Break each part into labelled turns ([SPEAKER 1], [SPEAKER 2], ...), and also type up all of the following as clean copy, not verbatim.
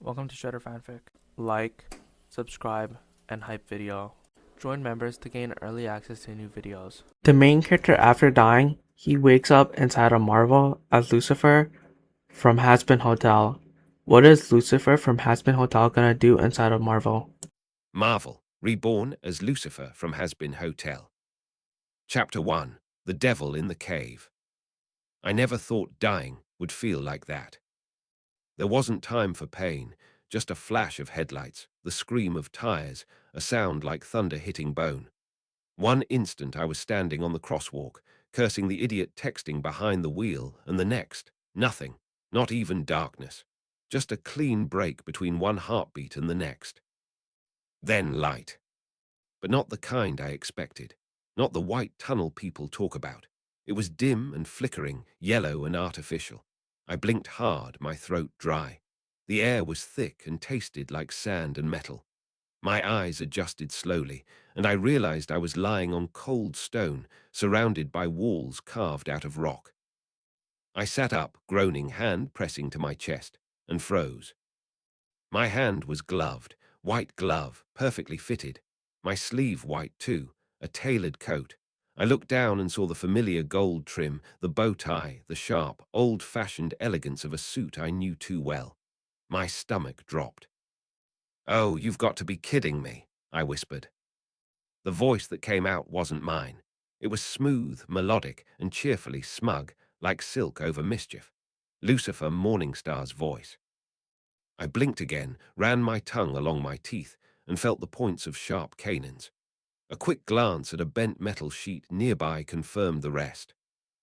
[SPEAKER 1] Welcome to Shredder Fanfic. Like, subscribe, and hype video. Join members to gain early access to new videos. The main character, after dying, he wakes up inside a Marvel as Lucifer from Hazbin Hotel. What is Lucifer from Hazbin Hotel gonna do inside of Marvel?
[SPEAKER 2] Marvel, Reborn as Lucifer from Hazbin Hotel. Chapter 1. The Devil in the Cave. I never thought dying would feel like that. There wasn't time for pain, just a flash of headlights, the scream of tires, a sound like thunder hitting bone. One instant I was standing on the crosswalk, cursing the idiot texting behind the wheel, and the next, nothing, not even darkness. Just a clean break between one heartbeat and the next. Then light. But not the kind I expected, not the white tunnel people talk about. It was dim and flickering, yellow and artificial. I blinked hard, my throat dry. The air was thick and tasted like sand and metal. My eyes adjusted slowly, and I realized I was lying on cold stone, surrounded by walls carved out of rock. I sat up, groaning, hand pressing to my chest, and froze. My hand was gloved, white glove, perfectly fitted. My sleeve white too, a tailored coat. I looked down and saw the familiar gold trim, the bow tie, the sharp, old-fashioned elegance of a suit I knew too well. My stomach dropped. "Oh, you've got to be kidding me," I whispered. The voice that came out wasn't mine. It was smooth, melodic, and cheerfully smug, like silk over mischief. Lucifer Morningstar's voice. I blinked again, ran my tongue along my teeth, and felt the points of sharp canines. A quick glance at a bent metal sheet nearby confirmed the rest.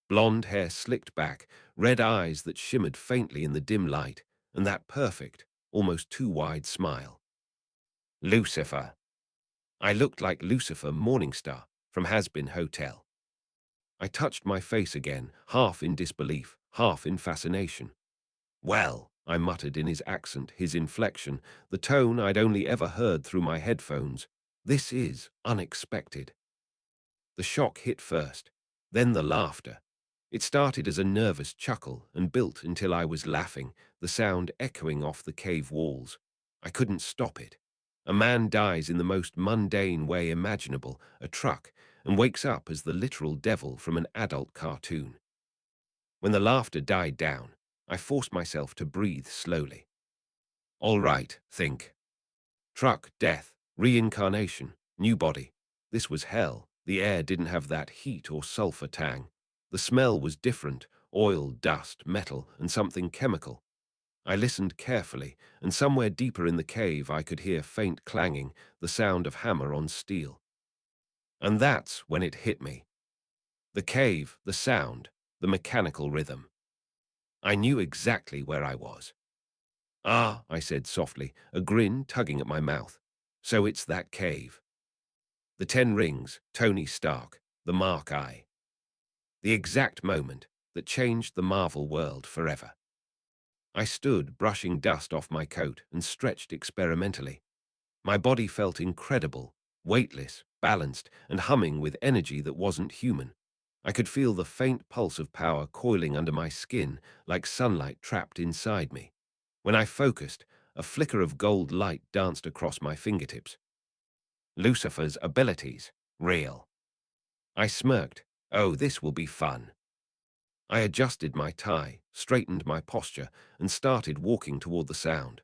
[SPEAKER 2] Blonde hair slicked back, red eyes that shimmered faintly in the dim light, and that perfect, almost too wide smile. Lucifer. I looked like Lucifer Morningstar from Hazbin Hotel. I touched my face again, half in disbelief, half in fascination. "Well," I muttered in his accent, his inflection, the tone I'd only ever heard through my headphones. "This is unexpected." The shock hit first, then the laughter. It started as a nervous chuckle and built until I was laughing, the sound echoing off the cave walls. I couldn't stop it. A man dies in the most mundane way imaginable, a truck, and wakes up as the literal devil from an adult cartoon. When the laughter died down, I forced myself to breathe slowly. All right, think. Truck, death, reincarnation, new body. This was hell. The air didn't have that heat or sulfur tang. The smell was different, oil, dust, metal, and something chemical. I listened carefully, and somewhere deeper in the cave I could hear faint clanging, the sound of hammer on steel. And that's when it hit me. The cave, the sound, the mechanical rhythm. I knew exactly where I was. "Ah," I said softly, a grin tugging at my mouth. "So it's that cave." The 10 rings, Tony Stark, the Mark I. The exact moment that changed the Marvel world forever. I stood, brushing dust off my coat, and stretched experimentally. My body felt incredible, weightless, balanced, and humming with energy that wasn't human. I could feel the faint pulse of power coiling under my skin like sunlight trapped inside me. When I focused, a flicker of gold light danced across my fingertips. Lucifer's abilities. Real. I smirked. Oh, this will be fun. I adjusted my tie, straightened my posture, and started walking toward the sound.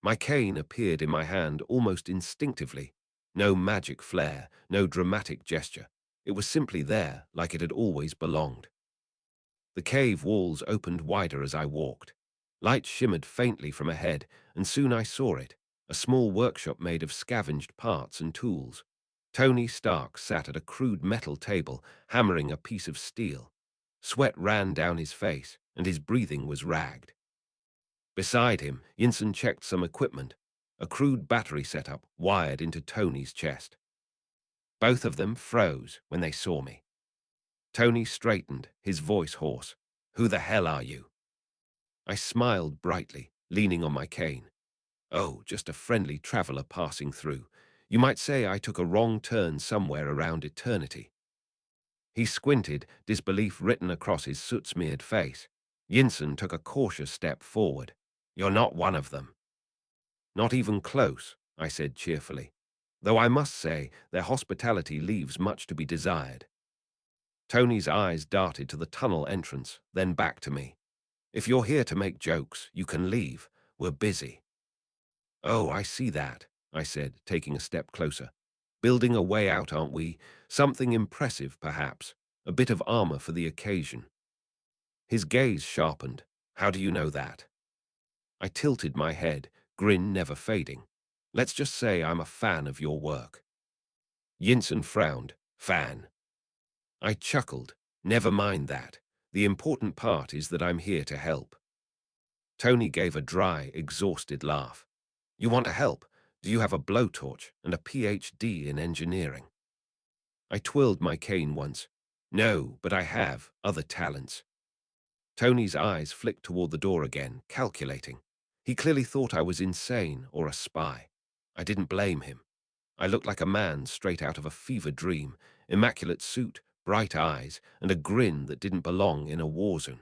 [SPEAKER 2] My cane appeared in my hand almost instinctively. No magic flair, no dramatic gesture. It was simply there, like it had always belonged. The cave walls opened wider as I walked. Light shimmered faintly from ahead, and soon I saw it, a small workshop made of scavenged parts and tools. Tony Stark sat at a crude metal table, hammering a piece of steel. Sweat ran down his face, and his breathing was ragged. Beside him, Yinsen checked some equipment, a crude battery setup wired into Tony's chest. Both of them froze when they saw me. Tony straightened, his voice hoarse. "Who the hell are you?" I smiled brightly, leaning on my cane. "Oh, just a friendly traveler passing through. You might say I took a wrong turn somewhere around eternity." He squinted, disbelief written across his soot-smeared face. Yinsen took a cautious step forward. "You're not one of them." Not even close, I said cheerfully, though I must say their hospitality leaves much to be desired. Tony's eyes darted to the tunnel entrance, then back to me. If you're here to make jokes, you can leave. We're busy. Oh, I see that, I said, taking a step closer. Building a way out, aren't we? Something impressive, perhaps. A bit of armor for the occasion. His gaze sharpened. How do you know that? I tilted my head, grin never fading. Let's just say I'm a fan of your work. Yinsen frowned. Fan. I chuckled. Never mind that. The important part is that I'm here to help. Tony gave a dry, exhausted laugh. You want to help? Do you have a blowtorch and a PhD in engineering? I twirled my cane once. No, but I have other talents. Tony's eyes flicked toward the door again, calculating. He clearly thought I was insane or a spy. I didn't blame him. I looked like a man straight out of a fever dream, immaculate suit, bright eyes, and a grin that didn't belong in a war zone.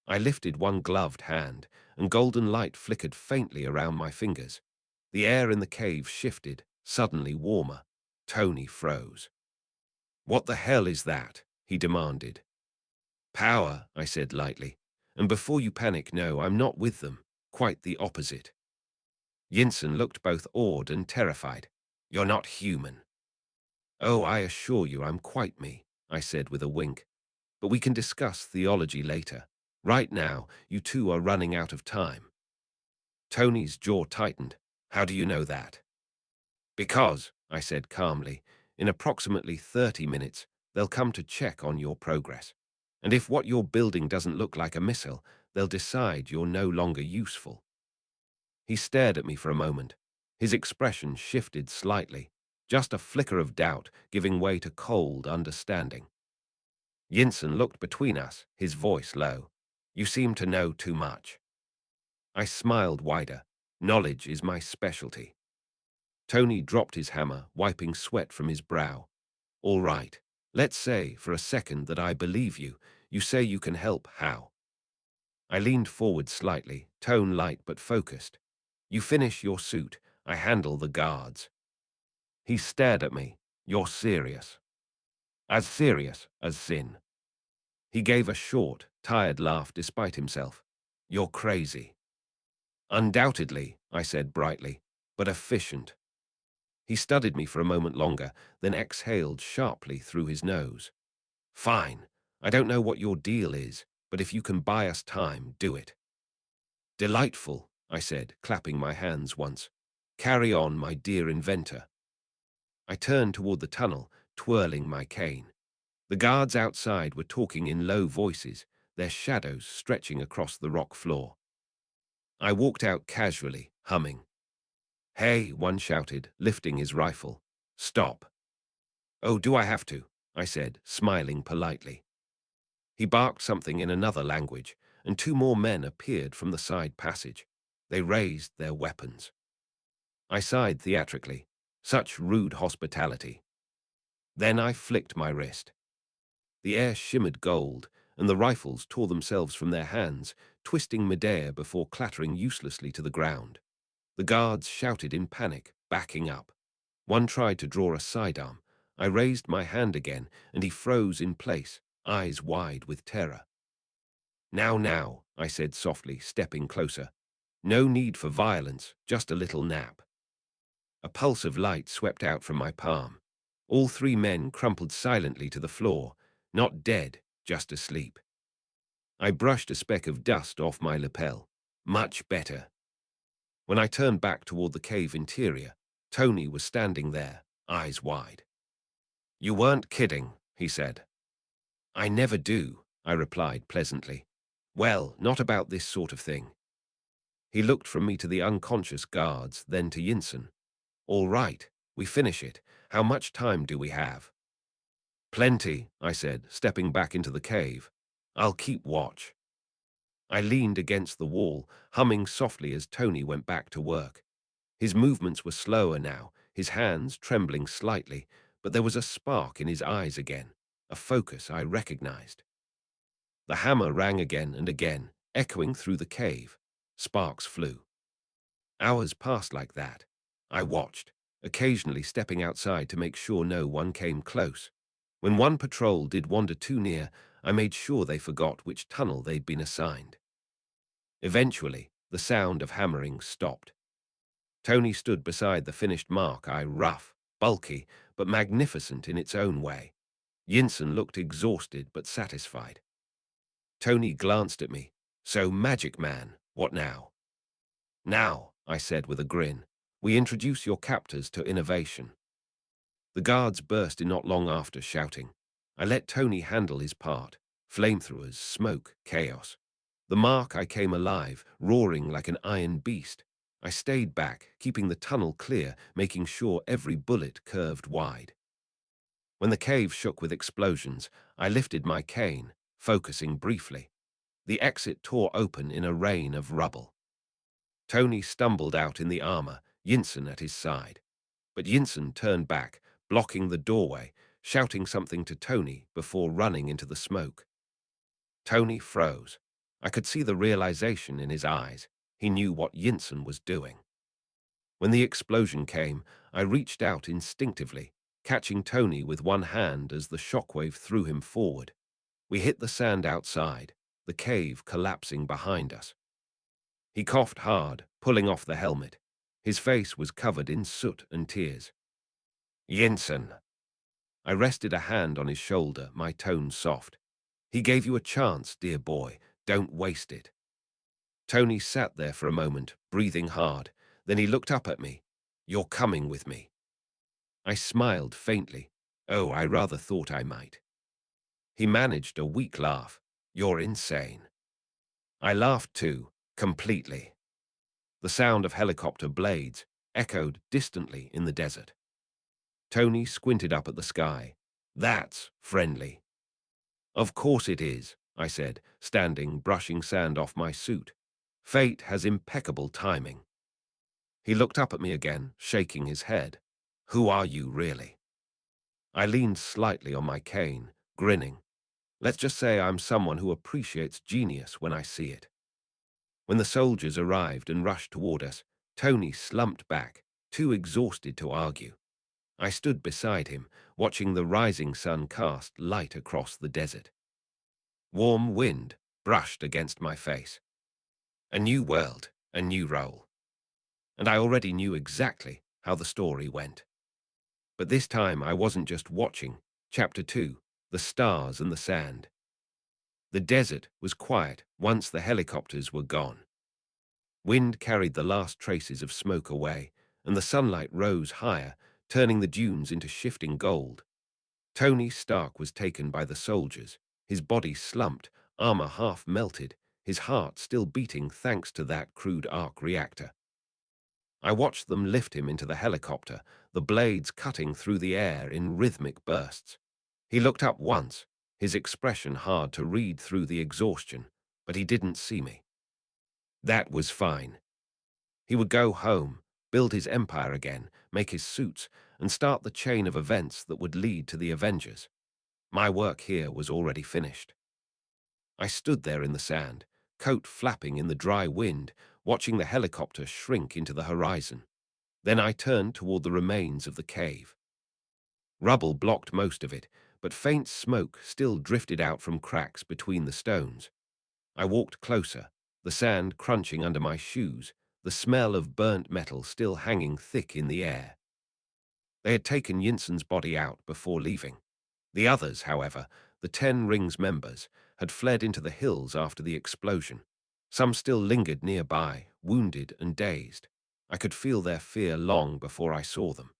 [SPEAKER 2] I lifted one gloved hand, and golden light flickered faintly around my fingers. The air in the cave shifted, suddenly warmer. Tony froze. What the hell is that? He demanded. Power, I said lightly. And before you panic, no, I'm not with them. Quite the opposite. Yinsen looked both awed and terrified. You're not human. Oh, I assure you I'm quite me, I said with a wink. But we can discuss theology later. Right now, you two are running out of time. Tony's jaw tightened. How do you know that? Because, I said calmly, in approximately 30 minutes, they'll come to check on your progress. And if what you're building doesn't look like a missile, they'll decide you're no longer useful. He stared at me for a moment. His expression shifted slightly, just a flicker of doubt giving way to cold understanding. Yinsen looked between us, his voice low. You seem to know too much. I smiled wider. Knowledge is my specialty. Tony dropped his hammer, wiping sweat from his brow. All right, let's say for a second that I believe you. You say you can help. How? I leaned forward slightly, tone light but focused. You finish your suit. I handle the guards. He stared at me. You're serious. As serious as sin. He gave a short, tired laugh despite himself. You're crazy. Undoubtedly, I said brightly, but efficient. He studied me for a moment longer, then exhaled sharply through his nose. Fine. I don't know what your deal is, but if you can buy us time, do it. Delightful, I said, clapping my hands once. Carry on, my dear inventor. I turned toward the tunnel, twirling my cane. The guards outside were talking in low voices, their shadows stretching across the rock floor. I walked out casually, humming. Hey, one shouted, lifting his rifle. Stop. Oh, do I have to? I said, smiling politely. He barked something in another language, and two more men appeared from the side passage. They raised their weapons. I sighed theatrically. Such rude hospitality. Then I flicked my wrist. The air shimmered gold, and the rifles tore themselves from their hands, twisting midair before clattering uselessly to the ground. The guards shouted in panic, backing up. One tried to draw a sidearm. I raised my hand again, and he froze in place, eyes wide with terror. Now, I said softly, stepping closer. No need for violence, just a little nap. A pulse of light swept out from my palm. All three men crumpled silently to the floor, not dead, just asleep. I brushed a speck of dust off my lapel. Much better. When I turned back toward the cave interior, Tony was standing there, eyes wide. You weren't kidding, he said. I never do, I replied pleasantly. Well, not about this sort of thing. He looked from me to the unconscious guards, then to Yinsen. All right, we finish it. How much time do we have? Plenty, I said, stepping back into the cave. I'll keep watch. I leaned against the wall, humming softly as Tony went back to work. His movements were slower now, his hands trembling slightly, but there was a spark in his eyes again, a focus I recognized. The hammer rang again and again, echoing through the cave. Sparks flew. Hours passed like that. I watched, occasionally stepping outside to make sure no one came close. When one patrol did wander too near, I made sure they forgot which tunnel they'd been assigned. Eventually, the sound of hammering stopped. Tony stood beside the finished mark, rough, bulky, but magnificent in its own way. Yinsen looked exhausted but satisfied. Tony glanced at me. So, Magic Man, what now? Now, I said with a grin, we introduce your captors to innovation. The guards burst in not long after, shouting. I let Tony handle his part. Flamethrowers, smoke, chaos. The mark I came alive, roaring like an iron beast. I stayed back, keeping the tunnel clear, making sure every bullet curved wide. When the cave shook with explosions, I lifted my cane, focusing briefly. The exit tore open in a rain of rubble. Tony stumbled out in the armor, Yinsen at his side. But Yinsen turned back, blocking the doorway, shouting something to Tony before running into the smoke. Tony froze. I could see the realization in his eyes. He knew what Yinsen was doing. When the explosion came, I reached out instinctively, catching Tony with one hand as the shockwave threw him forward. We hit the sand outside, the cave collapsing behind us. He coughed hard, pulling off the helmet. His face was covered in soot and tears. Yinsen. I rested a hand on his shoulder, my tone soft. He gave you a chance, dear boy. Don't waste it. Tony sat there for a moment, breathing hard. Then he looked up at me. You're coming with me. I smiled faintly. Oh, I rather thought I might. He managed a weak laugh. You're insane. I laughed too, completely. The sound of helicopter blades echoed distantly in the desert. Tony squinted up at the sky. That's friendly. Of course it is, I said, standing, brushing sand off my suit. Fate has impeccable timing. He looked up at me again, shaking his head. Who are you, really? I leaned slightly on my cane, grinning. Let's just say I'm someone who appreciates genius when I see it. When the soldiers arrived and rushed toward us, Tony slumped back, too exhausted to argue. I stood beside him, watching the rising sun cast light across the desert. Warm wind brushed against my face. A new world, a new role. And I already knew exactly how the story went. But this time I wasn't just watching. Chapter 2, The Stars and the Sand. The desert was quiet once the helicopters were gone. Wind carried the last traces of smoke away, and the sunlight rose higher, turning the dunes into shifting gold. Tony Stark was taken by the soldiers, his body slumped, armor half melted, his heart still beating thanks to that crude arc reactor. I watched them lift him into the helicopter, the blades cutting through the air in rhythmic bursts. He looked up once, his expression hard to read through the exhaustion, but he didn't see me. That was fine. He would go home, build his empire again, make his suits, and start the chain of events that would lead to the Avengers. My work here was already finished. I stood there in the sand, coat flapping in the dry wind, watching the helicopter shrink into the horizon. Then I turned toward the remains of the cave. Rubble blocked most of it, but faint smoke still drifted out from cracks between the stones. I walked closer, the sand crunching under my shoes, the smell of burnt metal still hanging thick in the air. They had taken Yinsen's body out before leaving. The others, however, the 10 Rings members, had fled into the hills after the explosion. Some still lingered nearby, wounded and dazed. I could feel their fear long before I saw them.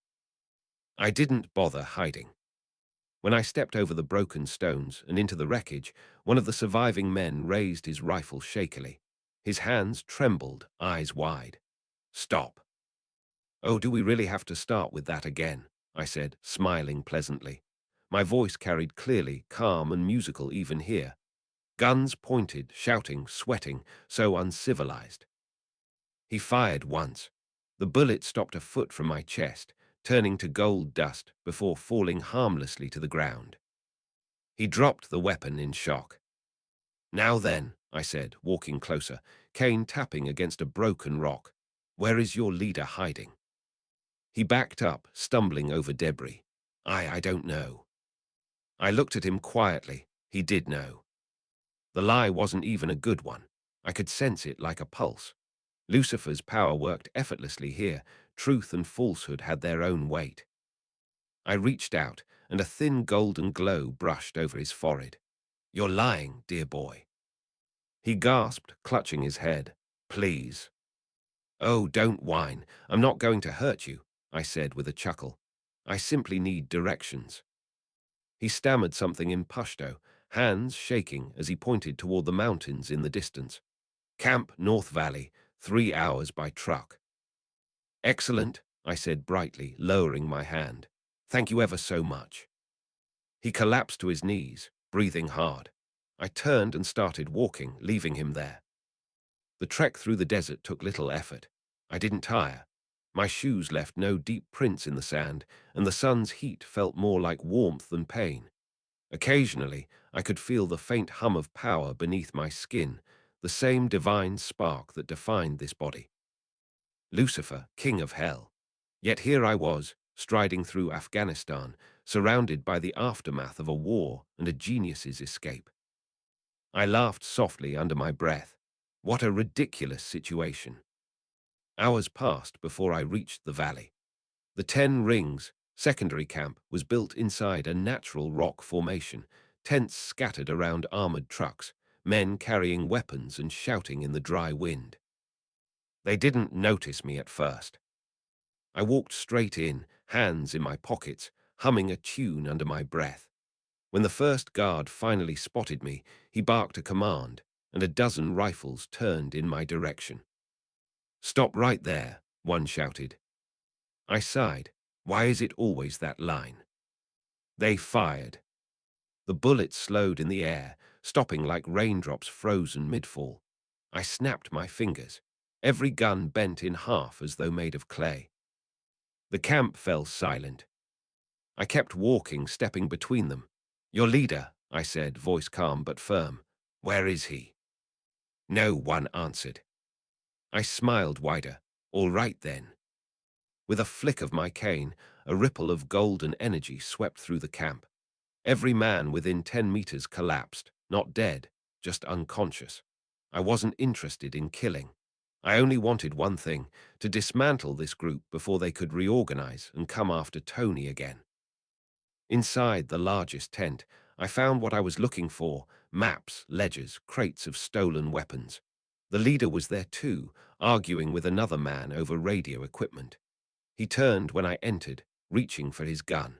[SPEAKER 2] I didn't bother hiding. When I stepped over the broken stones and into the wreckage, one of the surviving men raised his rifle shakily. His hands trembled, eyes wide. Stop. Oh, do we really have to start with that again? I said, smiling pleasantly. My voice carried clearly, calm and musical even here. Guns pointed, shouting, sweating, so uncivilized. He fired once. The bullet stopped a foot from my chest, turning to gold dust before falling harmlessly to the ground. He dropped the weapon in shock. Now then, I said, walking closer, cane tapping against a broken rock. Where is your leader hiding? He backed up, stumbling over debris. I don't know. I looked at him quietly. He did know. The lie wasn't even a good one. I could sense it like a pulse. Lucifer's power worked effortlessly here. Truth and falsehood had their own weight. I reached out, and a thin golden glow brushed over his forehead. You're lying, dear boy. He gasped, clutching his head. Please. Oh, don't whine. I'm not going to hurt you, I said with a chuckle. I simply need directions. He stammered something in Pashto, hands shaking as he pointed toward the mountains in the distance. Camp North Valley, 3 hours by truck. Excellent, I said brightly, lowering my hand. Thank you ever so much. He collapsed to his knees, breathing hard. I turned and started walking, leaving him there. The trek through the desert took little effort. I didn't tire. My shoes left no deep prints in the sand, and the sun's heat felt more like warmth than pain. Occasionally, I could feel the faint hum of power beneath my skin, the same divine spark that defined this body. Lucifer, king of hell. Yet here I was, striding through Afghanistan, surrounded by the aftermath of a war and a genius's escape. I laughed softly under my breath. What a ridiculous situation. Hours passed before I reached the valley. The 10 Rings secondary camp was built inside a natural rock formation, tents scattered around armored trucks, men carrying weapons and shouting in the dry wind. They didn't notice me at first. I walked straight in, hands in my pockets, humming a tune under my breath. When the first guard finally spotted me, he barked a command, and a dozen rifles turned in my direction. Stop right there, one shouted. I sighed. Why is it always that line? They fired. The bullets slowed in the air, stopping like raindrops frozen mid-fall. I snapped my fingers. Every gun bent in half as though made of clay. The camp fell silent. I kept walking, stepping between them. Your leader, I said, voice calm but firm. Where is he? No one answered. I smiled wider. All right then. With a flick of my cane, a ripple of golden energy swept through the camp. Every man within 10 meters collapsed, not dead, just unconscious. I wasn't interested in killing. I only wanted one thing, to dismantle this group before they could reorganize and come after Tony again. Inside the largest tent, I found what I was looking for: maps, ledgers, crates of stolen weapons. The leader was there too, arguing with another man over radio equipment. He turned when I entered, reaching for his gun.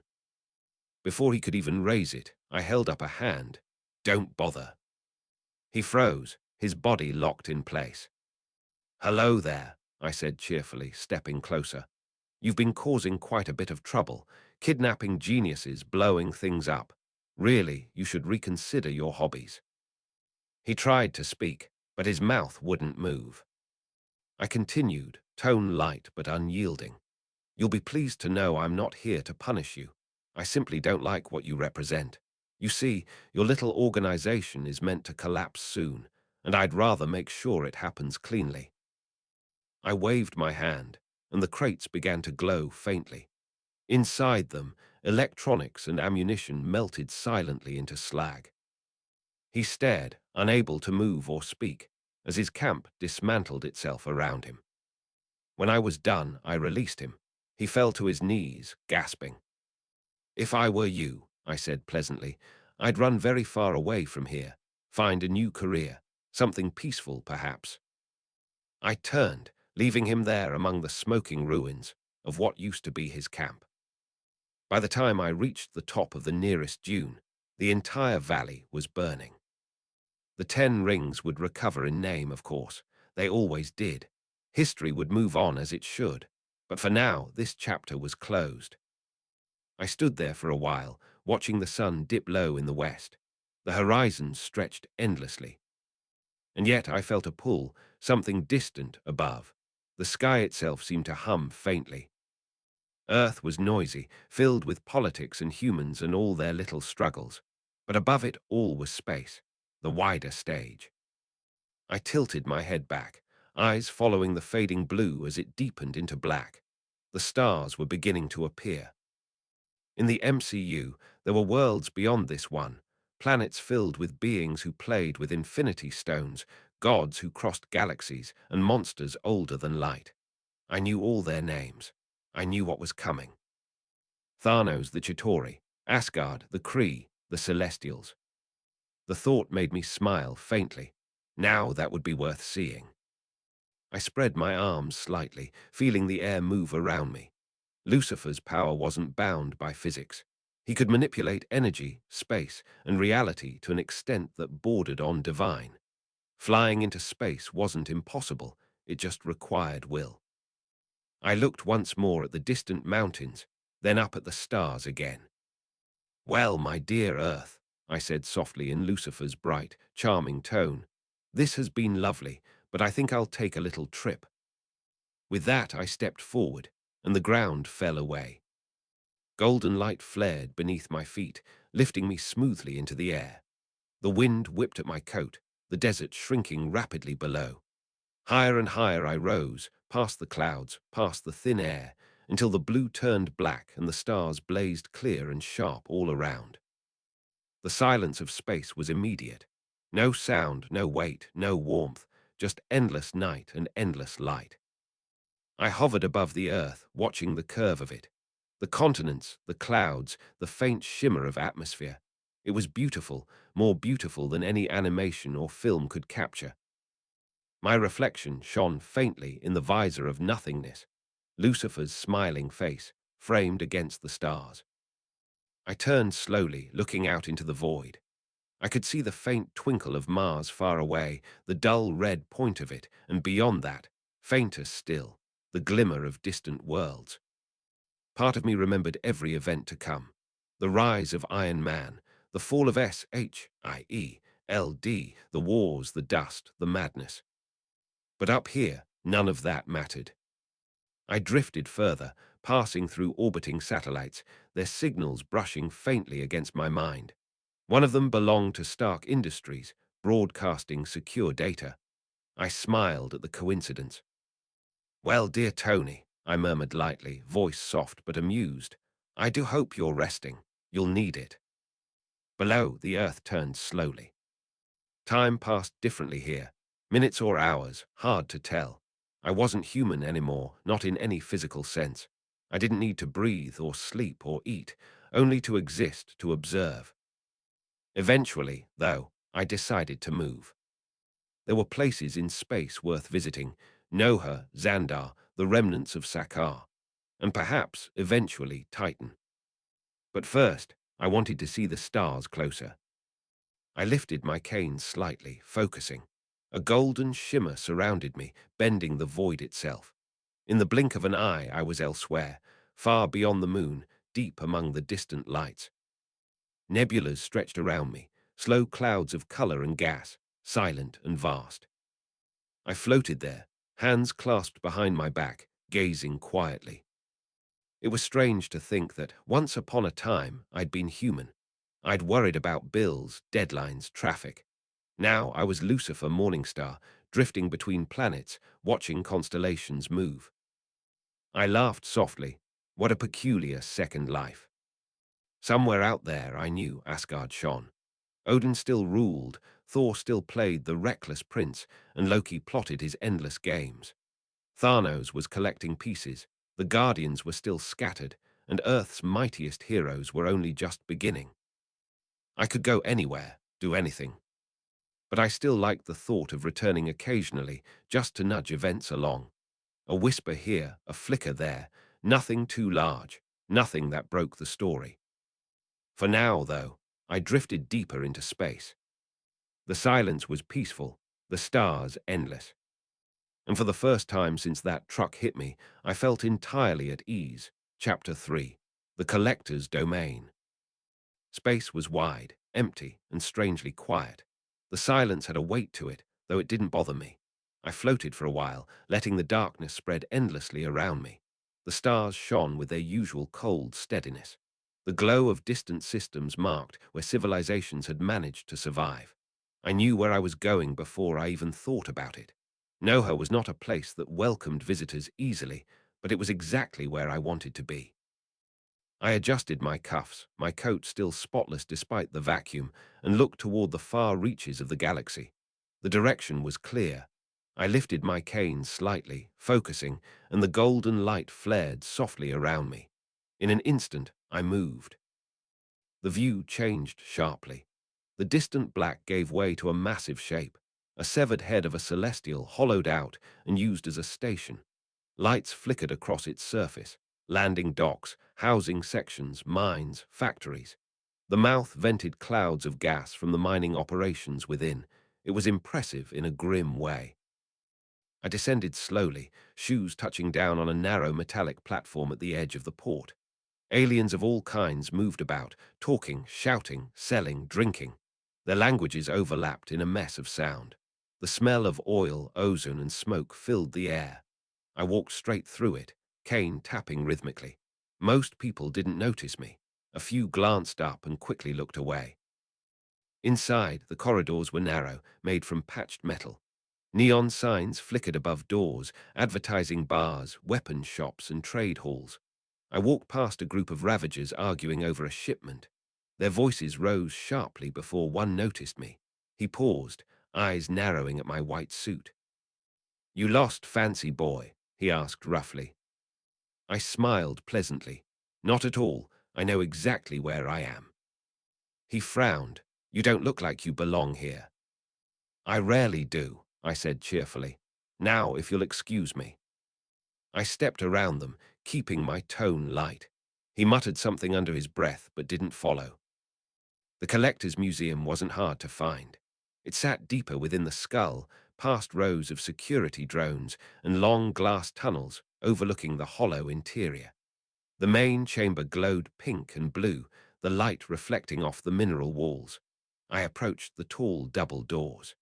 [SPEAKER 2] Before he could even raise it, I held up a hand. Don't bother. He froze, his body locked in place. Hello there, I said cheerfully, stepping closer. You've been causing quite a bit of trouble, kidnapping geniuses, blowing things up. Really, you should reconsider your hobbies. He tried to speak, but his mouth wouldn't move. I continued, tone light but unyielding. You'll be pleased to know I'm not here to punish you. I simply don't like what you represent. You see, your little organization is meant to collapse soon, and I'd rather make sure it happens cleanly. I waved my hand, and the crates began to glow faintly. Inside them, electronics and ammunition melted silently into slag. He stared, unable to move or speak, as his camp dismantled itself around him. When I was done, I released him. He fell to his knees, gasping. If I were you, I said pleasantly, I'd run very far away from here, find a new career, something peaceful perhaps. I turned, leaving him there among the smoking ruins of what used to be his camp. By the time I reached the top of the nearest dune, the entire valley was burning. The 10 Rings would recover in name, of course. They always did. History would move on as it should. But for now, this chapter was closed. I stood there for a while, watching the sun dip low in the west. The horizon stretched endlessly. And yet I felt a pull, something distant above. The sky itself seemed to hum faintly. Earth was noisy, filled with politics and humans and all their little struggles. But above it all was space, the wider stage. I tilted my head back, eyes following the fading blue as it deepened into black. The stars were beginning to appear. In the MCU, there were worlds beyond this one, planets filled with beings who played with infinity stones, gods who crossed galaxies, and monsters older than light. I knew all their names. I knew what was coming. Thanos, the Chitauri, Asgard, the Kree, the Celestials. The thought made me smile faintly. Now that would be worth seeing. I spread my arms slightly, feeling the air move around me. Lucifer's power wasn't bound by physics. He could manipulate energy, space, and reality to an extent that bordered on divine. Flying into space wasn't impossible, it just required will. I looked once more at the distant mountains, then up at the stars again. "Well, my dear Earth," I said softly in Lucifer's bright, charming tone, "this has been lovely, but I think I'll take a little trip." With that, I stepped forward, and the ground fell away. Golden light flared beneath my feet, lifting me smoothly into the air. The wind whipped at my coat, the desert shrinking rapidly below. Higher and higher I rose, past the clouds, past the thin air, until the blue turned black and the stars blazed clear and sharp all around. The silence of space was immediate. No sound, no weight, no warmth, just endless night and endless light. I hovered above the earth, watching the curve of it. The continents, the clouds, the faint shimmer of atmosphere. It was beautiful, more beautiful than any animation or film could capture. My reflection shone faintly in the visor of nothingness, Lucifer's smiling face, framed against the stars. I turned slowly, looking out into the void. I could see the faint twinkle of Mars far away, the dull red point of it, and beyond that, fainter still, the glimmer of distant worlds. Part of me remembered every event to come. The rise of Iron Man, the fall of SHIELD, the wars, the dust, the madness. But up here, none of that mattered. I drifted further, passing through orbiting satellites, their signals brushing faintly against my mind. One of them belonged to Stark Industries, broadcasting secure data. I smiled at the coincidence. "Well, dear Tony," I murmured lightly, voice soft but amused, "I do hope you're resting. You'll need it." Below, the earth turned slowly. Time passed differently here. Minutes or hours, hard to tell. I wasn't human anymore, not in any physical sense. I didn't need to breathe or sleep or eat, only to exist, to observe. Eventually, though, I decided to move. There were places in space worth visiting: Noha, Xandar, the remnants of Sakaar, and perhaps, eventually, Titan. But first, I wanted to see the stars closer. I lifted my cane slightly, focusing. A golden shimmer surrounded me, bending the void itself. In the blink of an eye, I was elsewhere, far beyond the moon, deep among the distant lights. Nebulas stretched around me, slow clouds of color and gas, silent and vast. I floated there, hands clasped behind my back, gazing quietly. It was strange to think that, once upon a time, I'd been human. I'd worried about bills, deadlines, traffic. Now I was Lucifer Morningstar, drifting between planets, watching constellations move. I laughed softly. What a peculiar second life. Somewhere out there, I knew, Asgard shone. Odin still ruled, Thor still played the reckless prince, and Loki plotted his endless games. Thanos was collecting pieces, the Guardians were still scattered, and Earth's mightiest heroes were only just beginning. I could go anywhere, do anything. But I still liked the thought of returning occasionally, just to nudge events along. A whisper here, a flicker there, nothing too large, nothing that broke the story. For now, though, I drifted deeper into space. The silence was peaceful, the stars endless. And for the first time since that truck hit me, I felt entirely at ease. Chapter 3. The Collector's Domain. Space was wide, empty, and strangely quiet. The silence had a weight to it, though it didn't bother me. I floated for a while, letting the darkness spread endlessly around me. The stars shone with their usual cold steadiness. The glow of distant systems marked where civilizations had managed to survive. I knew where I was going before I even thought about it. Noha was not a place that welcomed visitors easily, but it was exactly where I wanted to be. I adjusted my cuffs, my coat still spotless despite the vacuum, and looked toward the far reaches of the galaxy. The direction was clear. I lifted my cane slightly, focusing, and the golden light flared softly around me. In an instant, I moved. The view changed sharply. The distant black gave way to a massive shape, a severed head of a celestial hollowed out and used as a station. Lights flickered across its surface, landing docks, housing sections, mines, factories. The mouth vented clouds of gas from the mining operations within. It was impressive in a grim way. I descended slowly, shoes touching down on a narrow metallic platform at the edge of the port. Aliens of all kinds moved about, talking, shouting, selling, drinking. Their languages overlapped in a mess of sound. The smell of oil, ozone, and smoke filled the air. I walked straight through it, cane tapping rhythmically. Most people didn't notice me. A few glanced up and quickly looked away. Inside, the corridors were narrow, made from patched metal. Neon signs flickered above doors, advertising bars, weapon shops, and trade halls. I walked past a group of ravagers arguing over a shipment. Their voices rose sharply before one noticed me. He paused, eyes narrowing at my white suit. "You lost, fancy boy?" he asked roughly. I smiled pleasantly. "Not at all. I know exactly where I am." He frowned. "You don't look like you belong here." "I rarely do," I said cheerfully. "Now, if you'll excuse me." I stepped around them, keeping my tone light. He muttered something under his breath, but didn't follow. The Collector's Museum wasn't hard to find. It sat deeper within the skull, past rows of security drones and long glass tunnels overlooking the hollow interior. The main chamber glowed pink and blue, the light reflecting off the mineral walls. I approached the tall double doors.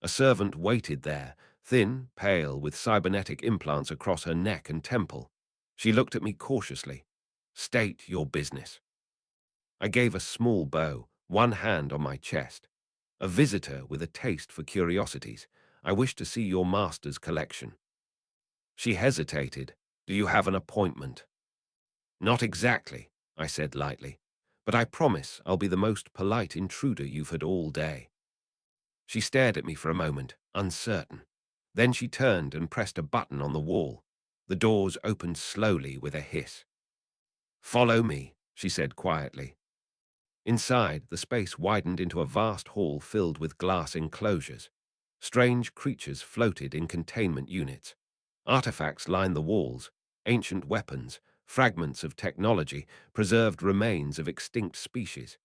[SPEAKER 2] A servant waited there, thin, pale, with cybernetic implants across her neck and temple. She looked at me cautiously. "State your business." I gave a small bow, one hand on my chest. "A visitor with a taste for curiosities. I wish to see your master's collection." She hesitated. "Do you have an appointment?" "Not exactly," I said lightly, "but I promise I'll be the most polite intruder you've had all day." She stared at me for a moment, uncertain. Then she turned and pressed a button on the wall. The doors opened slowly with a hiss. "Follow me," she said quietly. Inside, the space widened into a vast hall filled with glass enclosures. Strange creatures floated in containment units. Artifacts lined the walls, ancient weapons, fragments of technology, preserved remains of extinct species.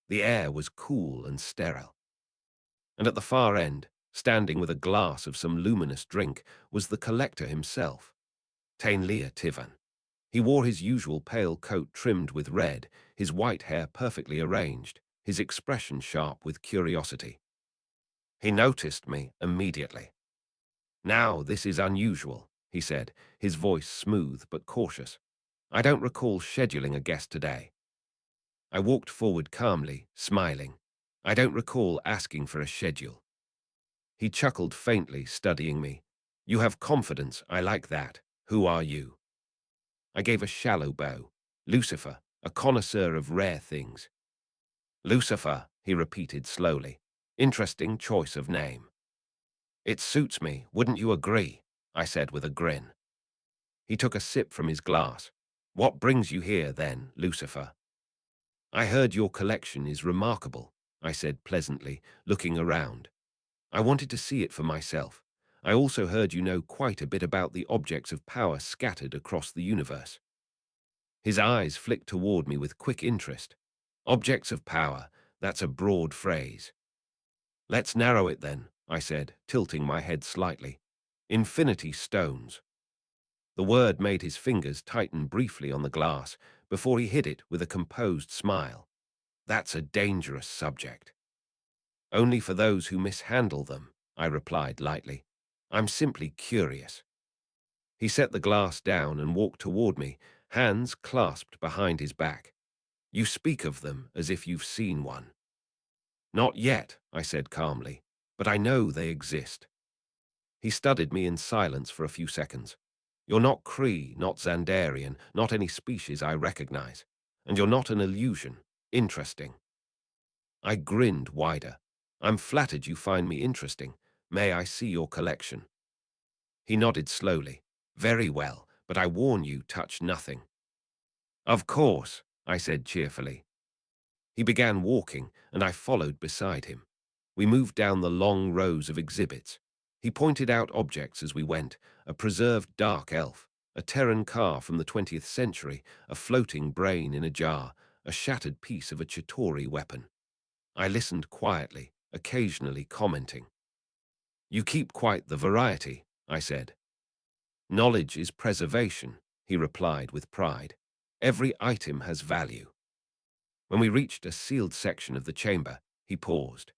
[SPEAKER 2] The air was cool and sterile. And at the far end, standing with a glass of some luminous drink, was the Collector himself, Tainlia Tivan. He wore his usual pale coat trimmed with red, his white hair perfectly arranged, his expression sharp with curiosity. He noticed me immediately. "Now, this is unusual," he said, his voice smooth but cautious. "I don't recall scheduling a guest today." I walked forward calmly, smiling. "I don't recall asking for a schedule." He chuckled faintly, studying me. "You have confidence, I like that. Who are you?" I gave a shallow bow. "Lucifer, a connoisseur of rare things." "Lucifer," he repeated slowly. "Interesting choice of name." "It suits me, wouldn't you agree?" I said with a grin. He took a sip from his glass. "What brings you here, then, Lucifer?" "I heard your collection is remarkable," I said pleasantly, looking around. "I wanted to see it for myself. I also heard you know quite a bit about the objects of power scattered across the universe." His eyes flicked toward me with quick interest. "Objects of power, that's a broad phrase." "Let's narrow it then," I said, tilting my head slightly. "Infinity stones." The word made his fingers tighten briefly on the glass before he hid it with a composed smile. "That's a dangerous subject." "Only for those who mishandle them," I replied lightly. "I'm simply curious." He set the glass down and walked toward me, hands clasped behind his back. "You speak of them as if you've seen one." "Not yet," I said calmly, "but I know they exist." He studied me in silence for a few seconds. You're not Kree, not Xandarian, not any species I recognize. And you're not an illusion. Interesting. I grinned wider. I'm flattered you find me interesting. May I see your collection? He nodded slowly. Very well, but I warn you, touch nothing. Of course, I said cheerfully. He began walking, and I followed beside him. We moved down the long rows of exhibits. He pointed out objects as we went, a preserved dark elf, a Terran car from the 20th century, a floating brain in a jar, a shattered piece of a Chitauri weapon. I listened quietly, occasionally commenting. You keep quite the variety, I said. Knowledge is preservation, he replied with pride. Every item has value. When we reached a sealed section of the chamber, he paused.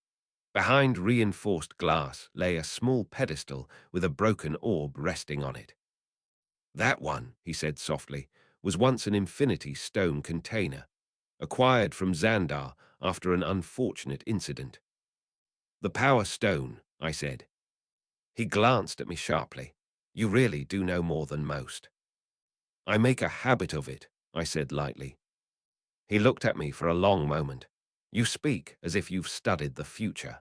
[SPEAKER 2] Behind reinforced glass lay a small pedestal with a broken orb resting on it. That one, he said softly, was once an infinity stone container, acquired from Xandar after an unfortunate incident. The power stone, I said. He glanced at me sharply. You really do know more than most. I make a habit of it, I said lightly. He looked at me for a long moment. You speak as if you've studied the future.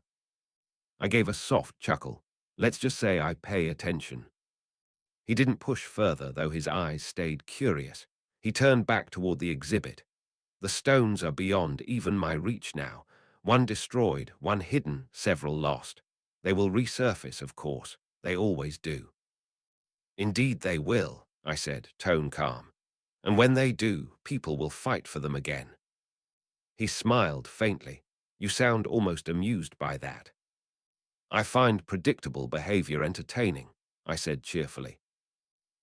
[SPEAKER 2] I gave a soft chuckle. Let's just say I pay attention. He didn't push further, though his eyes stayed curious. He turned back toward the exhibit. The stones are beyond even my reach now. One destroyed, one hidden, several lost. They will resurface, of course. They always do. Indeed they will, I said, tone calm. And when they do, people will fight for them again. He smiled faintly. You sound almost amused by that. I find predictable behavior entertaining, I said cheerfully.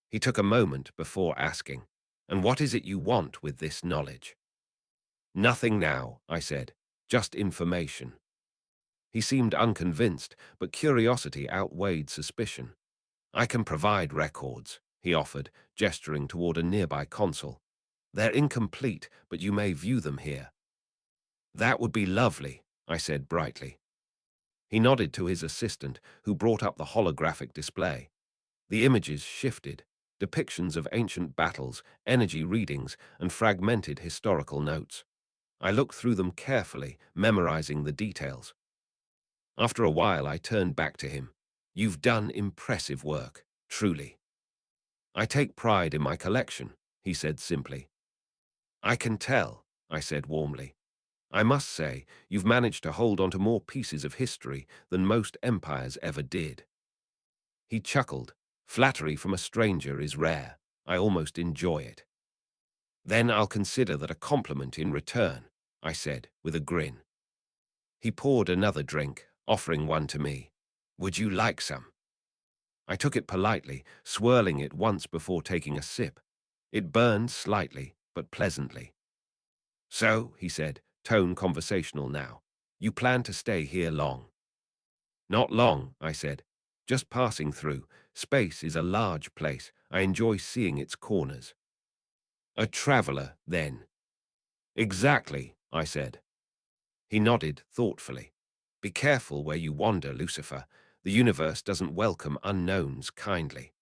[SPEAKER 2] He took a moment before asking, and what is it you want with this knowledge? Nothing now, I said, just information. He seemed unconvinced, but curiosity outweighed suspicion. I can provide records, he offered, gesturing toward a nearby console. They're incomplete, but you may view them here. That would be lovely, I said brightly. He nodded to his assistant, who brought up the holographic display. The images shifted, depictions of ancient battles, energy readings, and fragmented historical notes. I looked through them carefully, memorizing the details. After a while, I turned back to him. You've done impressive work, truly. I take pride in my collection, he said simply. I can tell, I said warmly. I must say, you've managed to hold on to more pieces of history than most empires ever did. He chuckled. Flattery from a stranger is rare. I almost enjoy it. Then I'll consider that a compliment in return, I said, with a grin. He poured another drink, offering one to me. Would you like some? I took it politely, swirling it once before taking a sip. It burned slightly, but pleasantly. So, he said, tone conversational now, you plan to stay here long? Not long, I said. Just passing through. Space is a large place. I enjoy seeing its corners. A traveler, then. Exactly, I said. He nodded thoughtfully. Be careful where you wander, Lucifer. The universe doesn't welcome unknowns kindly.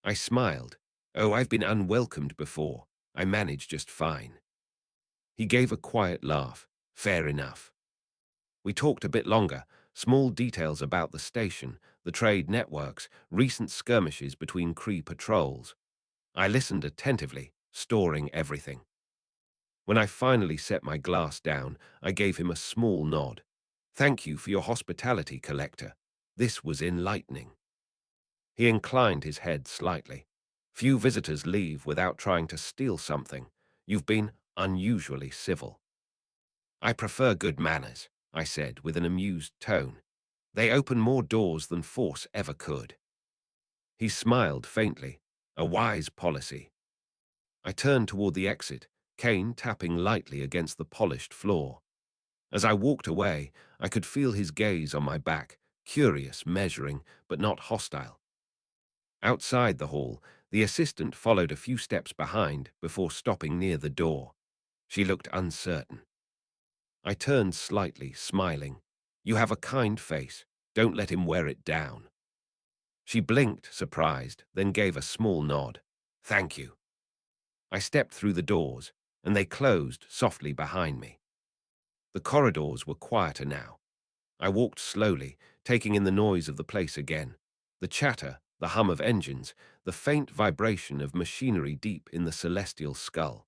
[SPEAKER 2] I smiled. Oh, I've been unwelcomed before. I manage just fine. He gave a quiet laugh. Fair enough. We talked a bit longer, small details about the station, the trade networks, recent skirmishes between Kree patrols. I listened attentively, storing everything. When I finally set my glass down, I gave him a small nod. Thank you for your hospitality, Collector. This was enlightening. He inclined his head slightly. Few visitors leave without trying to steal something. You've been unusually civil. I prefer good manners, I said with an amused tone. They open more doors than force ever could. He smiled faintly. A wise policy. I turned toward the exit, Kane tapping lightly against the polished floor. As I walked away, I could feel his gaze on my back, curious, measuring, but not hostile. Outside the hall, the assistant followed a few steps behind before stopping near the door. She looked uncertain. I turned slightly, smiling. You have a kind face. Don't let him wear it down. She blinked, surprised, then gave a small nod. Thank you. I stepped through the doors, and they closed softly behind me. The corridors were quieter now. I walked slowly, taking in the noise of the place again. The chatter, the hum of engines, the faint vibration of machinery deep in the celestial skull.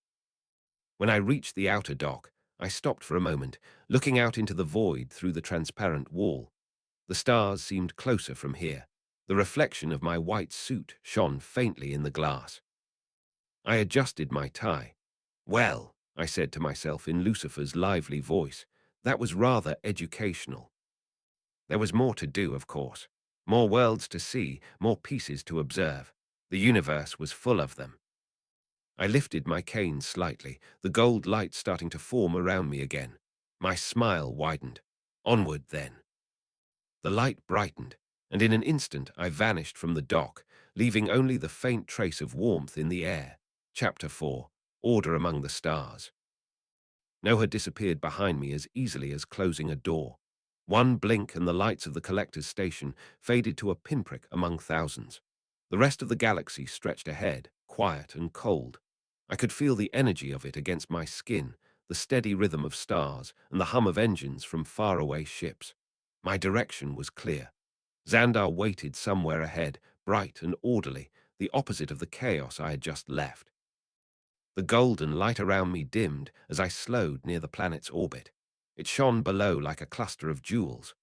[SPEAKER 2] When I reached the outer dock, I stopped for a moment, looking out into the void through the transparent wall. The stars seemed closer from here. The reflection of my white suit shone faintly in the glass. I adjusted my tie. Well, I said to myself in Lucifer's lively voice, that was rather educational. There was more to do, of course. More worlds to see, more pieces to observe. The universe was full of them. I lifted my cane slightly, the gold light starting to form around me again. My smile widened. Onward, then. The light brightened, and in an instant I vanished from the dock, leaving only the faint trace of warmth in the air. Chapter 4. Order Among the Stars. No had disappeared behind me as easily as closing a door. One blink and the lights of the collector's station faded to a pinprick among thousands. The rest of the galaxy stretched ahead, quiet and cold. I could feel the energy of it against my skin, the steady rhythm of stars and the hum of engines from faraway ships. My direction was clear. Xandar waited somewhere ahead, bright and orderly, the opposite of the chaos I had just left. The golden light around me dimmed as I slowed near the planet's orbit. It shone below like a cluster of jewels.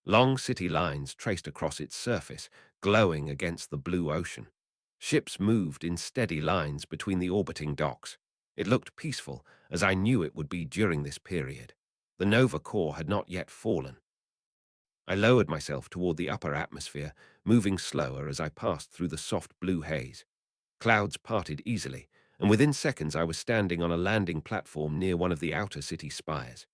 [SPEAKER 2] Long city lines traced across its surface, glowing against the blue ocean. Ships moved in steady lines between the orbiting docks. It looked peaceful, as I knew it would be during this period. The Nova core had not yet fallen. I lowered myself toward the upper atmosphere, moving slower as I passed through the soft blue haze. Clouds parted easily, and within seconds I was standing on a landing platform near one of the outer city spires.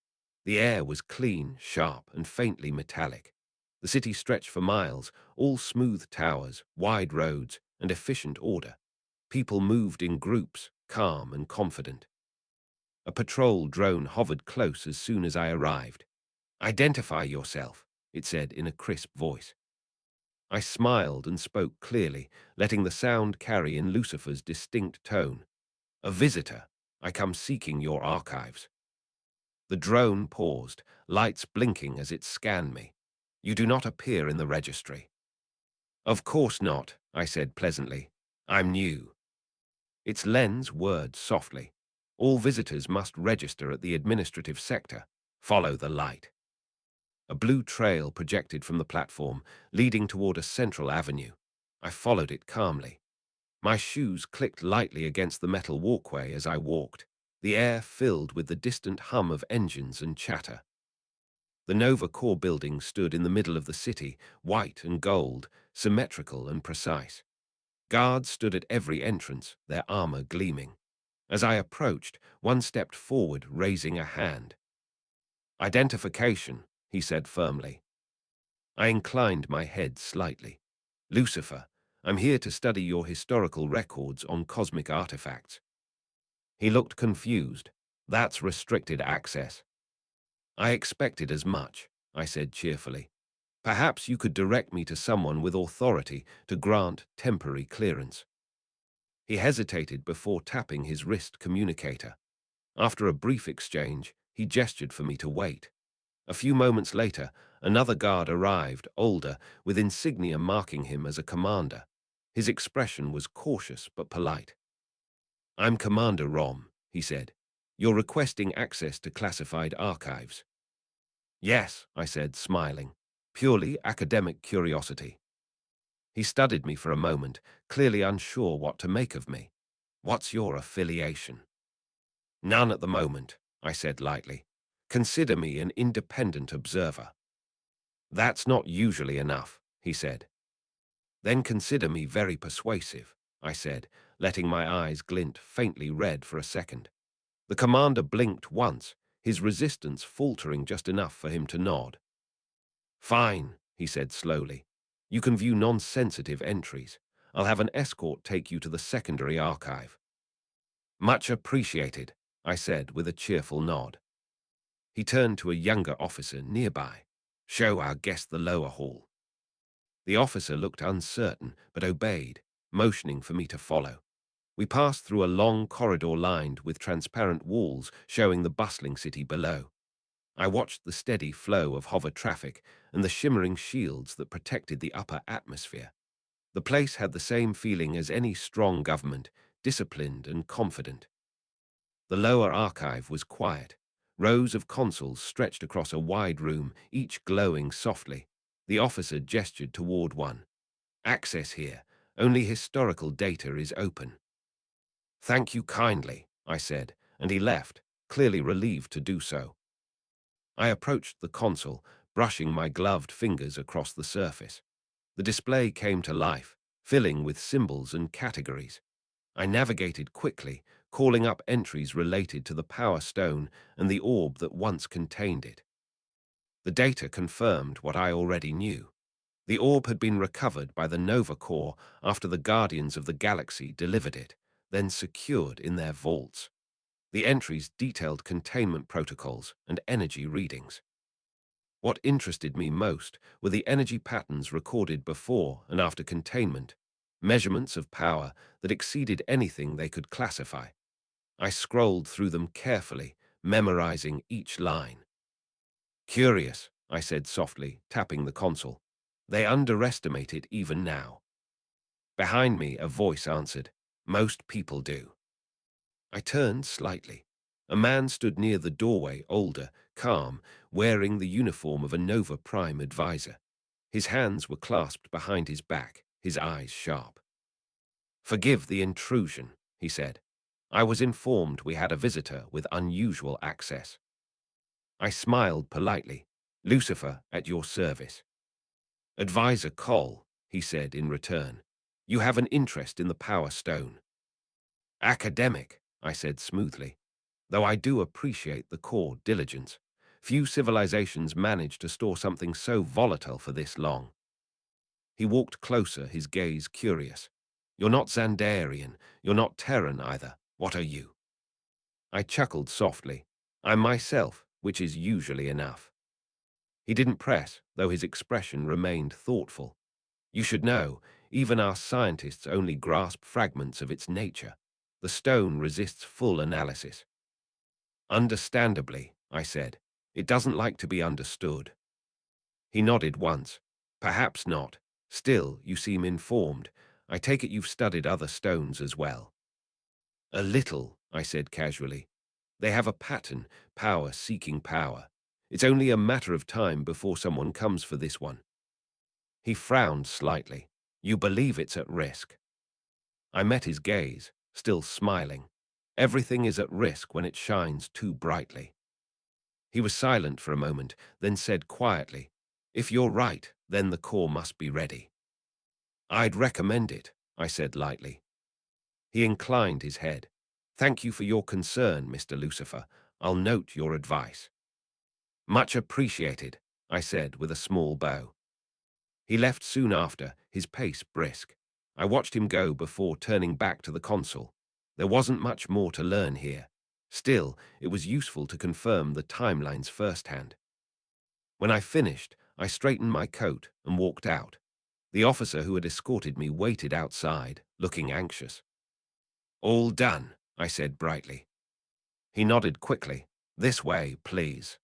[SPEAKER 2] The air was clean, sharp, and faintly metallic. The city stretched for miles, all smooth towers, wide roads, and efficient order. People moved in groups, calm and confident. A patrol drone hovered close as soon as I arrived. "Identify yourself," it said in a crisp voice. I smiled and spoke clearly, letting the sound carry in Lucifer's distinct tone. "A visitor. I come seeking your archives." The drone paused, lights blinking as it scanned me. "You do not appear in the registry." "Of course not," I said pleasantly. "I'm new." Its lens whirred softly. "All visitors must register at the administrative sector. Follow the light." A blue trail projected from the platform, leading toward a central avenue. I followed it calmly. My shoes clicked lightly against the metal walkway as I walked, the air filled with the distant hum of engines and chatter. The Nova Core building stood in the middle of the city, white and gold, symmetrical and precise. Guards stood at every entrance, their armor gleaming. As I approached, one stepped forward, raising a hand. "Identification," he said firmly. I inclined my head slightly. "Lucifer, I'm here to study your historical records on cosmic artifacts." He looked confused. "That's restricted access." "I expected as much," I said cheerfully. "Perhaps you could direct me to someone with authority to grant temporary clearance." He hesitated before tapping his wrist communicator. After a brief exchange, he gestured for me to wait. A few moments later, another guard arrived, older, with insignia marking him as a commander. His expression was cautious but polite. "I'm Commander Rom," he said. "You're requesting access to classified archives." "Yes," I said, smiling. "Purely academic curiosity." He studied me for a moment, clearly unsure what to make of me. "What's your affiliation?" "None at the moment," I said lightly. "Consider me an independent observer." "That's not usually enough," he said. "Then consider me very persuasive," I said, letting my eyes glint faintly red for a second. The commander blinked once, his resistance faltering just enough for him to nod. "Fine," he said slowly. "You can view non-sensitive entries. I'll have an escort take you to the secondary archive." "Much appreciated," I said with a cheerful nod. He turned to a younger officer nearby. "Show our guest the lower hall." The officer looked uncertain, but obeyed, motioning for me to follow. We passed through a long corridor lined with transparent walls showing the bustling city below. I watched the steady flow of hover traffic and the shimmering shields that protected the upper atmosphere. The place had the same feeling as any strong government, disciplined and confident. The lower archive was quiet. Rows of consoles stretched across a wide room, each glowing softly. The officer gestured toward one. Access here. Only historical data is open. Thank you kindly, I said, and he left, clearly relieved to do so. I approached the console, brushing my gloved fingers across the surface. The display came to life, filling with symbols and categories. I navigated quickly, calling up entries related to the Power Stone and the orb that once contained it. The data confirmed what I already knew. The orb had been recovered by the Nova Corps after the Guardians of the Galaxy delivered it, then secured in their vaults. The entries detailed containment protocols and energy readings. What interested me most were the energy patterns recorded before and after containment, measurements of power that exceeded anything they could classify. I scrolled through them carefully, memorizing each line. Curious, I said softly, tapping the console. They underestimate it even now. Behind me, a voice answered, "Most people do." I turned slightly. A man stood near the doorway, older, calm, wearing the uniform of a Nova Prime advisor. His hands were clasped behind his back, his eyes sharp. "Forgive the intrusion," he said. "I was informed we had a visitor with unusual access." I smiled politely. "Lucifer, at your service." "Advisor Cole," he said in return. "You have an interest in the Power Stone." "Academic," I said smoothly, "though I do appreciate the core diligence. Few civilizations manage to store something so volatile for this long." He walked closer, his gaze curious. "You're not Xandarian, you're not Terran either. What are you?" I chuckled softly. "I'm myself, which is usually enough." He didn't press, though his expression remained thoughtful. "You should know, even our scientists only grasp fragments of its nature. The stone resists full analysis." "Understandably," I said. "It doesn't like to be understood." He nodded once. "Perhaps not. Still, you seem informed. I take it you've studied other stones as well." "A little," I said casually. "They have a pattern, power seeking power. It's only a matter of time before someone comes for this one." He frowned slightly. "You believe it's at risk?" I met his gaze, still smiling. "Everything is at risk when it shines too brightly." He was silent for a moment, then said quietly, "If you're right, then the core must be ready." "I'd recommend it," I said lightly. He inclined his head. "Thank you for your concern, Mr. Lucifer. I'll note your advice." "Much appreciated," I said with a small bow. He left soon after, his pace brisk. I watched him go before turning back to the console. There wasn't much more to learn here. Still, it was useful to confirm the timelines firsthand. When I finished, I straightened my coat and walked out. The officer who had escorted me waited outside, looking anxious. "All done," I said brightly. He nodded quickly. "This way, please."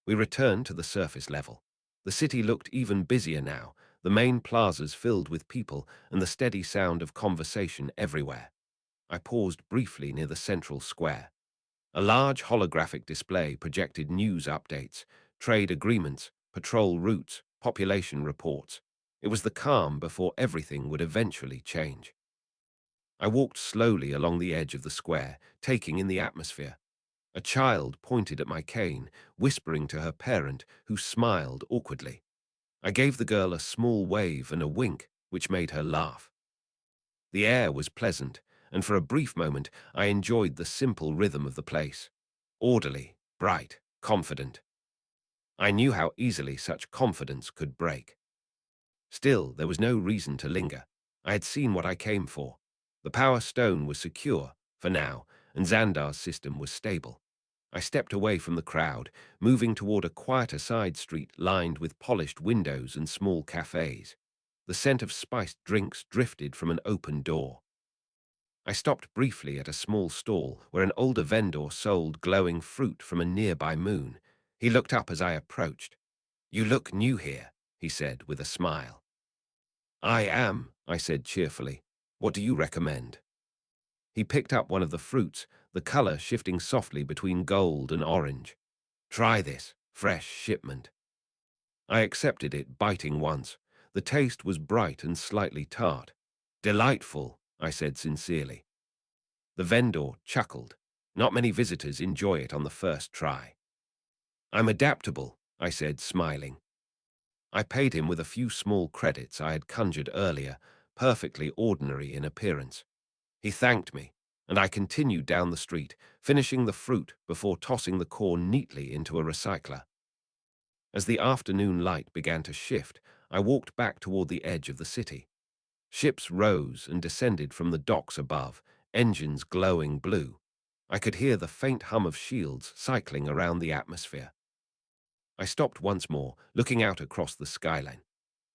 [SPEAKER 2] We returned to the surface level. The city looked even busier now, the main plazas filled with people and the steady sound of conversation everywhere. I paused briefly near the central square. A large holographic display projected news updates, trade agreements, patrol routes, population reports. It was the calm before everything would eventually change. I walked slowly along the edge of the square, taking in the atmosphere. A child pointed at my cane, whispering to her parent, who smiled awkwardly. I gave the girl a small wave and a wink, which made her laugh. The air was pleasant, and for a brief moment I enjoyed the simple rhythm of the place. Orderly, bright, confident. I knew how easily such confidence could break. Still, there was no reason to linger. I had seen what I came for. The Power Stone was secure, for now, and Xandar's system was stable. I stepped away from the crowd, moving toward a quieter side street lined with polished windows and small cafes. The scent of spiced drinks drifted from an open door. I stopped briefly at a small stall where an older vendor sold glowing fruit from a nearby moon. He looked up as I approached. "You look new here," he said with a smile. "I am," I said cheerfully. "What do you recommend?" He picked up one of the fruits, the color shifting softly between gold and orange. "Try this, fresh shipment." I accepted it, biting once. The taste was bright and slightly tart. "Delightful," I said sincerely. The vendor chuckled. "Not many visitors enjoy it on the first try." "I'm adaptable," I said, smiling. I paid him with a few small credits I had conjured earlier, perfectly ordinary in appearance. He thanked me, and I continued down the street, finishing the fruit before tossing the core neatly into a recycler. As the afternoon light began to shift, I walked back toward the edge of the city. Ships rose and descended from the docks above, engines glowing blue. I could hear the faint hum of shields cycling around the atmosphere. I stopped once more, looking out across the skyline.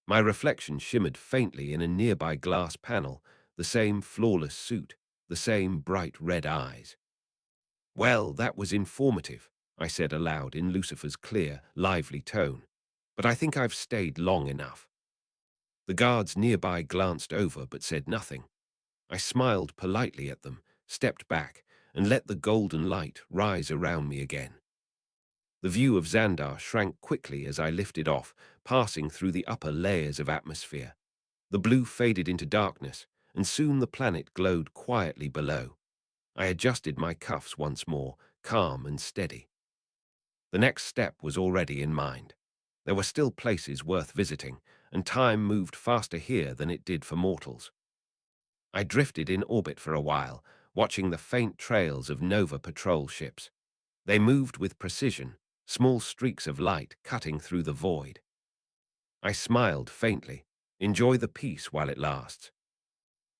[SPEAKER 2] My reflection shimmered faintly in a nearby glass panel, the same flawless suit, the same bright red eyes. "Well, that was informative," I said aloud in Lucifer's clear, lively tone. "But I think I've stayed long enough." The guards nearby glanced over but said nothing. I smiled politely at them, stepped back, and let the golden light rise around me again. The view of Xandar shrank quickly as I lifted off, passing through the upper layers of atmosphere. The blue faded into darkness, and soon the planet glowed quietly below. I adjusted my cuffs once more, calm and steady. The next step was already in mind. There were still places worth visiting, and time moved faster here than it did for mortals. I drifted in orbit for a while, watching the faint trails of Nova patrol ships. They moved with precision, small streaks of light cutting through the void. I smiled faintly. Enjoy the peace while it lasts.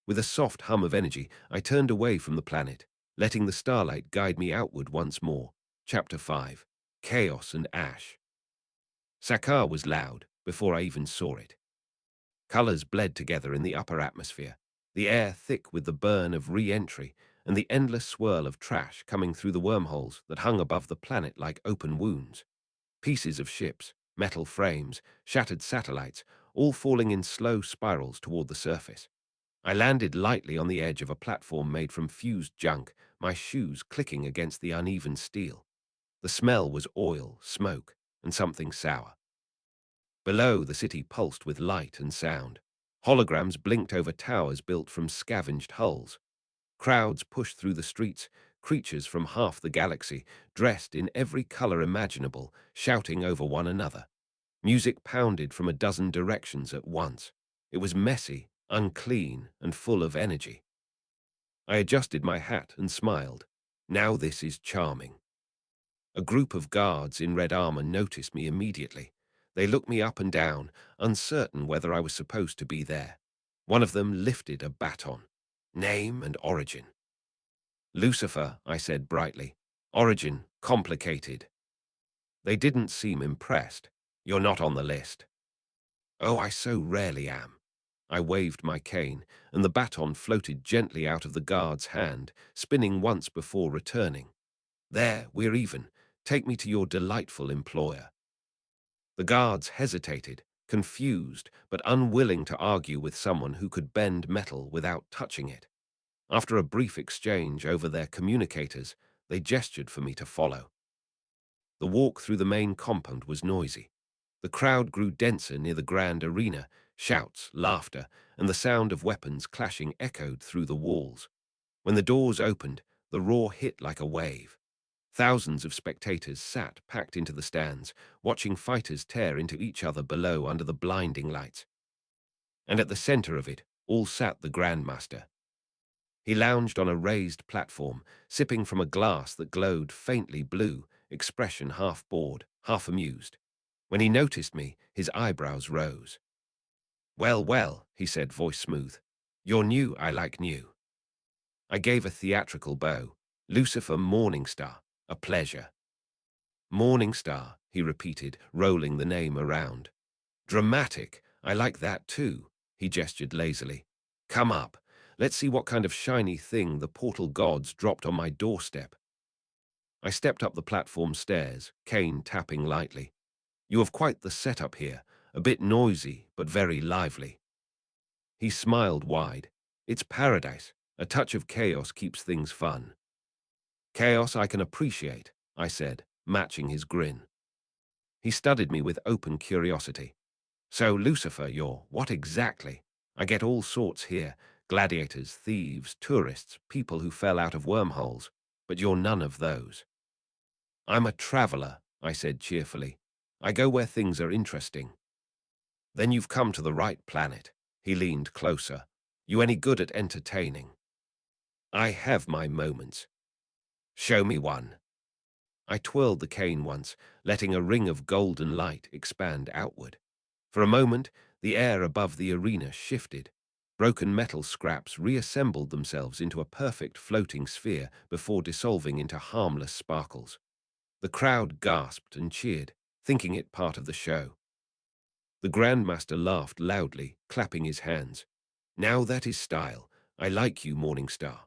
[SPEAKER 2] With a soft hum of energy, I turned away from the planet, letting the starlight guide me outward once more. Chapter 5. Chaos and Ash. Sakar was loud before I even saw it. Colors bled together in the upper atmosphere, the air thick with the burn of re-entry and the endless swirl of trash coming through the wormholes that hung above the planet like open wounds. Pieces of ships, metal frames, shattered satellites, all falling in slow spirals toward the surface. I landed lightly on the edge of a platform made from fused junk, my shoes clicking against the uneven steel. The smell was oil, smoke, and something sour. Below, the city pulsed with light and sound. Holograms blinked over towers built from scavenged hulls. Crowds pushed through the streets, creatures from half the galaxy, dressed in every color imaginable, shouting over one another. Music pounded from a dozen directions at once. It was messy, unclean, and full of energy. I adjusted my hat and smiled. Now this is charming. A group of guards in red armor noticed me immediately. They looked me up and down, uncertain whether I was supposed to be there. One of them lifted a baton. "Name and origin." "Lucifer," I said brightly. "Origin, complicated." They didn't seem impressed. "You're not on the list." "Oh, I so rarely am." I waved my cane, and the baton floated gently out of the guard's hand, spinning once before returning. "There, we're even. Take me to your delightful employer." The guards hesitated, confused, but unwilling to argue with someone who could bend metal without touching it. After a brief exchange over their communicators, they gestured for me to follow. The walk through the main compound was noisy. The crowd grew denser near the grand arena, shouts, laughter, and the sound of weapons clashing echoed through the walls. When the doors opened, the roar hit like a wave. Thousands of spectators sat packed into the stands, watching fighters tear into each other below under the blinding lights. And at the center of it, all sat the Grandmaster. He lounged on a raised platform, sipping from a glass that glowed faintly blue, expression half bored, half amused. When he noticed me, his eyebrows rose. "Well, well," he said, voice smooth. "You're new, I like new." I gave a theatrical bow. "Lucifer Morningstar, a pleasure." "Morningstar," he repeated, rolling the name around. "Dramatic, I like that too." He gestured lazily. Come up. Let's see what kind of shiny thing the portal gods dropped on my doorstep. I stepped up the platform stairs, Kane tapping lightly. You have quite the setup here, a bit noisy, but very lively. He smiled wide. It's paradise. A touch of chaos keeps things fun. Chaos I can appreciate, I said, matching his grin. He studied me with open curiosity. So, Lucifer, you're what exactly? I get all sorts here. Gladiators, thieves, tourists, people who fell out of wormholes. But you're none of those. I'm a traveler, I said cheerfully. I go where things are interesting. Then you've come to the right planet. He leaned closer. You any good at entertaining? I have my moments. Show me one. I twirled the cane once, letting a ring of golden light expand outward. For a moment, the air above the arena shifted. Broken metal scraps reassembled themselves into a perfect floating sphere before dissolving into harmless sparkles. The crowd gasped and cheered, thinking it part of the show. The Grandmaster laughed loudly, clapping his hands. Now that is style. I like you, Morning Star.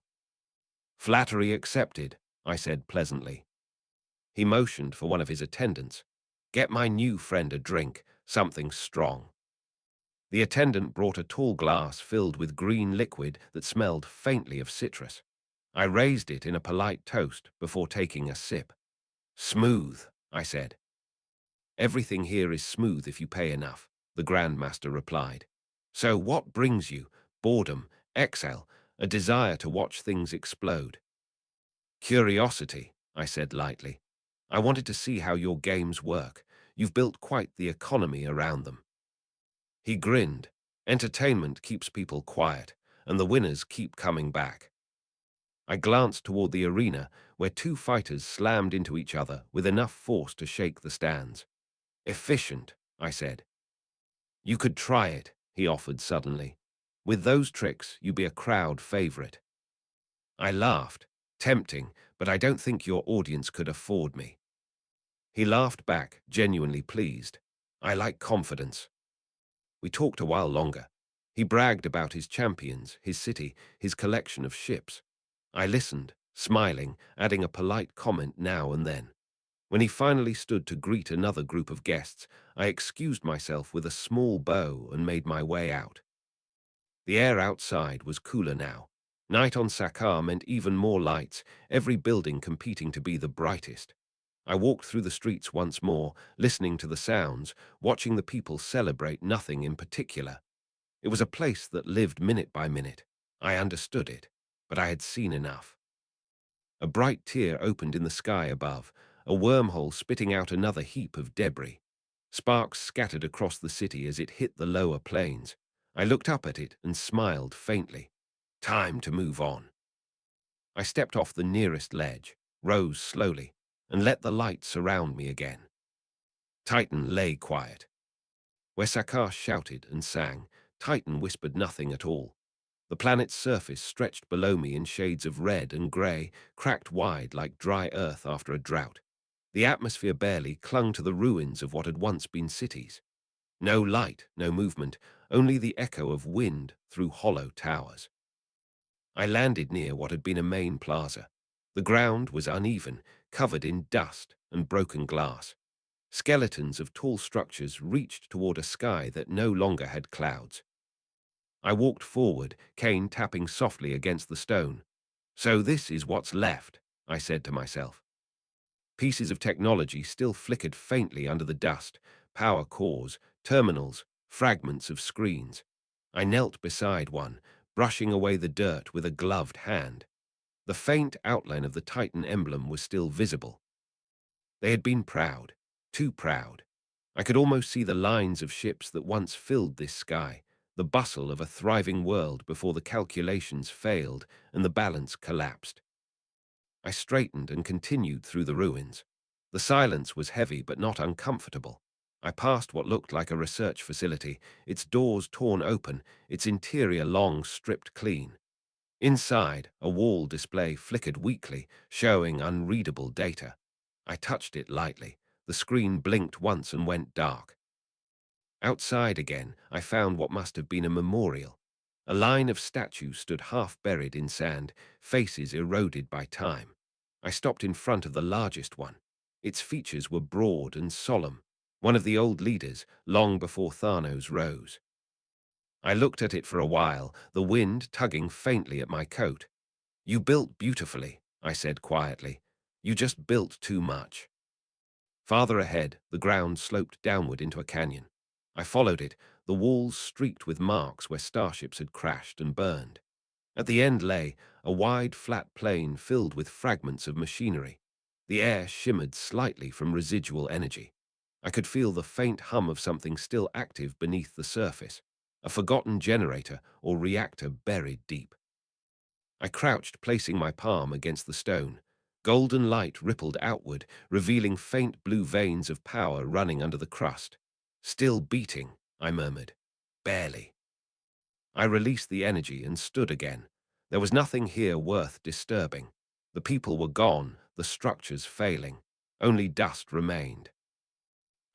[SPEAKER 2] Flattery accepted, I said pleasantly. He motioned for one of his attendants. Get my new friend a drink, something strong. The attendant brought a tall glass filled with green liquid that smelled faintly of citrus. I raised it in a polite toast before taking a sip. Smooth, I said. Everything here is smooth if you pay enough, the Grandmaster replied. So what brings you? Boredom, exile, a desire to watch things explode. Curiosity, I said lightly. I wanted to see how your games work. You've built quite the economy around them. He grinned. Entertainment keeps people quiet, and the winners keep coming back. I glanced toward the arena, where two fighters slammed into each other with enough force to shake the stands. Efficient, I said. You could try it, he offered suddenly. With those tricks, you'd be a crowd favorite. I laughed. Tempting, but I don't think your audience could afford me. He laughed back, genuinely pleased. I like confidence. We talked a while longer. He bragged about his champions, his city, his collection of ships. I listened, smiling, adding a polite comment now and then. When he finally stood to greet another group of guests, I excused myself with a small bow and made my way out. The air outside was cooler now. Night on Sakar meant even more lights, every building competing to be the brightest. I walked through the streets once more, listening to the sounds, watching the people celebrate nothing in particular. It was a place that lived minute by minute. I understood it, but I had seen enough. A bright tear opened in the sky above, a wormhole spitting out another heap of debris. Sparks scattered across the city as it hit the lower plains. I looked up at it and smiled faintly. Time to move on. I stepped off the nearest ledge, rose slowly, and let the light surround me again. Titan lay quiet. Where Sakar shouted and sang, Titan whispered nothing at all. The planet's surface stretched below me in shades of red and grey, cracked wide like dry earth after a drought. The atmosphere barely clung to the ruins of what had once been cities. No light, no movement, only the echo of wind through hollow towers. I landed near what had been a main plaza. The ground was uneven, covered in dust and broken glass. Skeletons of tall structures reached toward a sky that no longer had clouds. I walked forward, cane tapping softly against the stone. So this is what's left, I said to myself. Pieces of technology still flickered faintly under the dust, power cores, terminals, fragments of screens. I knelt beside one, brushing away the dirt with a gloved hand. The faint outline of the Titan emblem was still visible. They had been proud, too proud. I could almost see the lines of ships that once filled this sky, the bustle of a thriving world before the calculations failed and the balance collapsed. I straightened and continued through the ruins. The silence was heavy but not uncomfortable. I passed what looked like a research facility, its doors torn open, its interior long stripped clean. Inside, a wall display flickered weakly, showing unreadable data. I touched it lightly. The screen blinked once and went dark. Outside again, I found what must have been a memorial. A line of statues stood half buried in sand, faces eroded by time. I stopped in front of the largest one. Its features were broad and solemn, one of the old leaders, long before Thanos rose. I looked at it for a while, the wind tugging faintly at my coat. "You built beautifully," I said quietly. "You just built too much." Farther ahead, the ground sloped downward into a canyon. I followed it, the walls streaked with marks where starships had crashed and burned. At the end lay a wide, flat plain filled with fragments of machinery. The air shimmered slightly from residual energy. I could feel the faint hum of something still active beneath the surface, a forgotten generator or reactor buried deep. I crouched, placing my palm against the stone. Golden light rippled outward, revealing faint blue veins of power running under the crust. "Still beating," I murmured. "Barely." I released the energy and stood again. There was nothing here worth disturbing. The people were gone, the structures failing. Only dust remained.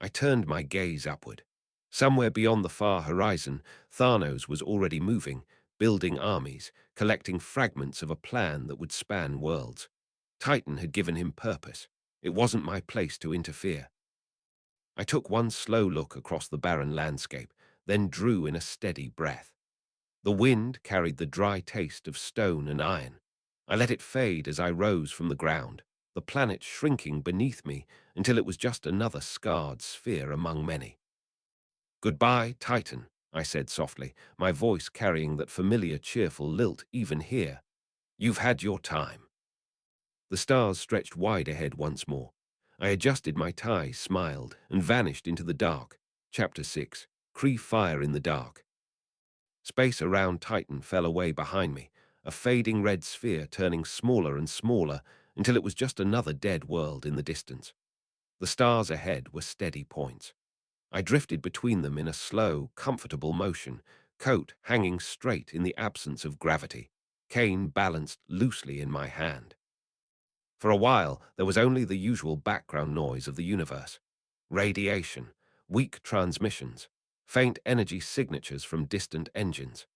[SPEAKER 2] I turned my gaze upward. Somewhere beyond the far horizon, Thanos was already moving, building armies, collecting fragments of a plan that would span worlds. Titan had given him purpose. It wasn't my place to interfere. I took one slow look across the barren landscape, then drew in a steady breath. The wind carried the dry taste of stone and iron. I let it fade as I rose from the ground, the planet shrinking beneath me until it was just another scarred sphere among many. "Goodbye, Titan," I said softly, my voice carrying that familiar cheerful lilt even here. "You've had your time." The stars stretched wide ahead once more. I adjusted my tie, smiled, and vanished into the dark. Chapter 6. Kree Fire in the Dark. Space around Titan fell away behind me, a fading red sphere turning smaller and smaller until it was just another dead world in the distance. The stars ahead were steady points. I drifted between them in a slow, comfortable motion, coat hanging straight in the absence of gravity, cane balanced loosely in my hand. For a while, there was only the usual background noise of the universe. Radiation, weak transmissions, faint energy signatures from distant engines.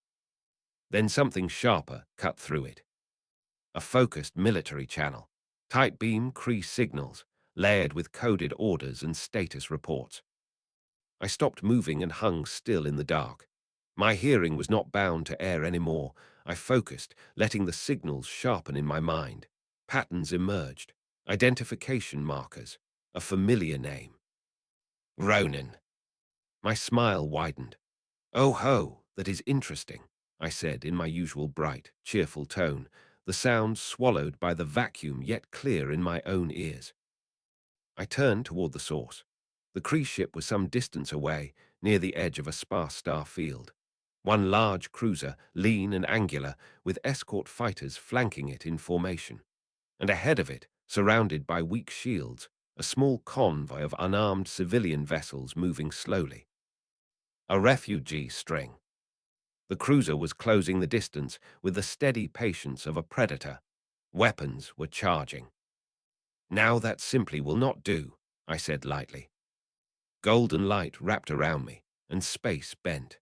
[SPEAKER 2] Then something sharper cut through it. A focused military channel. Tight beam Kree signals, layered with coded orders and status reports. I stopped moving and hung still in the dark. My hearing was not bound to air anymore. I focused, letting the signals sharpen in my mind. Patterns emerged. Identification markers. A familiar name. Ronan. My smile widened. "Oh ho, that is interesting," I said in my usual bright, cheerful tone, the sound swallowed by the vacuum yet clear in my own ears. I turned toward the source. The Kree ship was some distance away, near the edge of a sparse star field. One large cruiser, lean and angular, with escort fighters flanking it in formation. And ahead of it, surrounded by weak shields, a small convoy of unarmed civilian vessels moving slowly. A refugee string. The cruiser was closing the distance with the steady patience of a predator. Weapons were charging. "Now that simply will not do," I said lightly. Golden light wrapped around me, and space bent.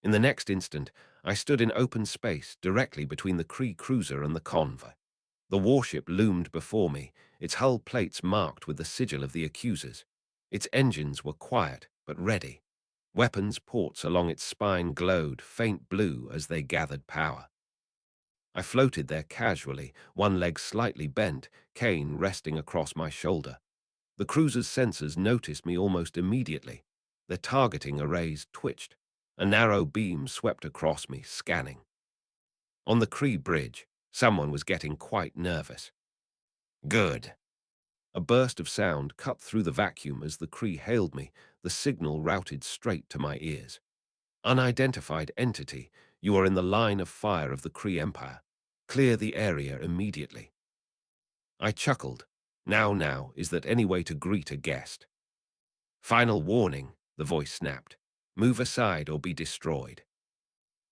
[SPEAKER 2] In the next instant, I stood in open space directly between the Kree cruiser and the convoy. The warship loomed before me, its hull plates marked with the sigil of the accusers. Its engines were quiet but ready. Weapons ports along its spine glowed faint blue as they gathered power. I floated there casually, one leg slightly bent, cane resting across my shoulder. The cruiser's sensors noticed me almost immediately. Their targeting arrays twitched. A narrow beam swept across me, scanning. On the Kree bridge, someone was getting quite nervous. "Good." A burst of sound cut through the vacuum as the Kree hailed me, the signal routed straight to my ears. "Unidentified entity, you are in the line of fire of the Kree Empire. Clear the area immediately." I chuckled. Now, is that any way to greet a guest? "Final warning," the voice snapped. "Move aside or be destroyed."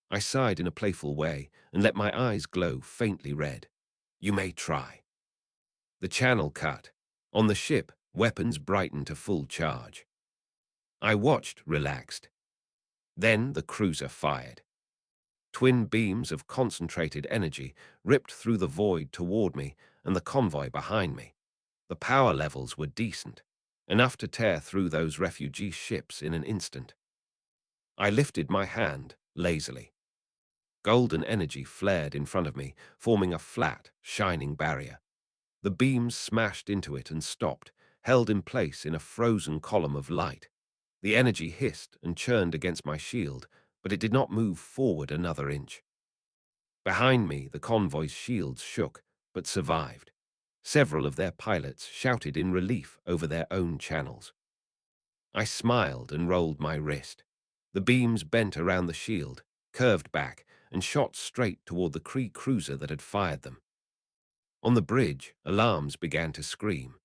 [SPEAKER 2] I sighed in a playful way and let my eyes glow faintly red. "You may try." The channel cut. On the ship, weapons brightened to full charge. I watched, relaxed. Then the cruiser fired. Twin beams of concentrated energy ripped through the void toward me and the convoy behind me. The power levels were decent, enough to tear through those refugee ships in an instant. I lifted my hand, lazily. Golden energy flared in front of me, forming a flat, shining barrier. The beams smashed into it and stopped, held in place in a frozen column of light. The energy hissed and churned against my shield, but it did not move forward another inch. Behind me, the convoy's shields shook, but survived. Several of their pilots shouted in relief over their own channels. I smiled and rolled my wrist. The beams bent around the shield, curved back, and shot straight toward the Kree cruiser that had fired them. On the bridge, alarms began to scream.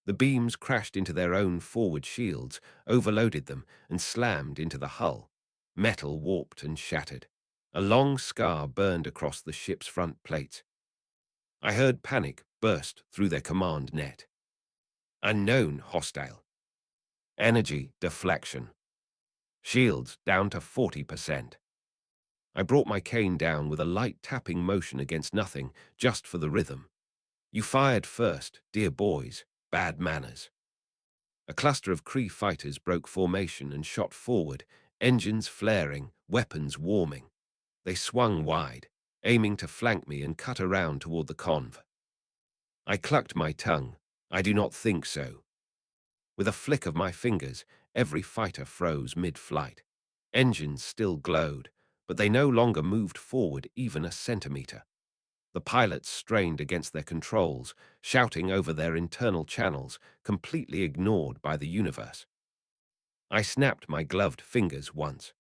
[SPEAKER 2] The beams crashed into their own forward shields, overloaded them, and slammed into the hull. Metal warped and shattered. A long scar burned across the ship's front plates. I heard panic burst through their command net. Unknown hostile. Energy deflection. Shields down to 40%. I brought my cane down with a light tapping motion against nothing, just for the rhythm. You fired first, dear boys. Bad manners. A cluster of Kree fighters broke formation and shot forward, engines flaring, weapons warming. They swung wide, aiming to flank me and cut around toward the conv. I clucked my tongue. I do not think so. With a flick of my fingers, every fighter froze mid-flight. Engines still glowed, but they no longer moved forward even a centimeter. The pilots strained against their controls, shouting over their internal channels, completely ignored by the universe. I snapped my gloved fingers once.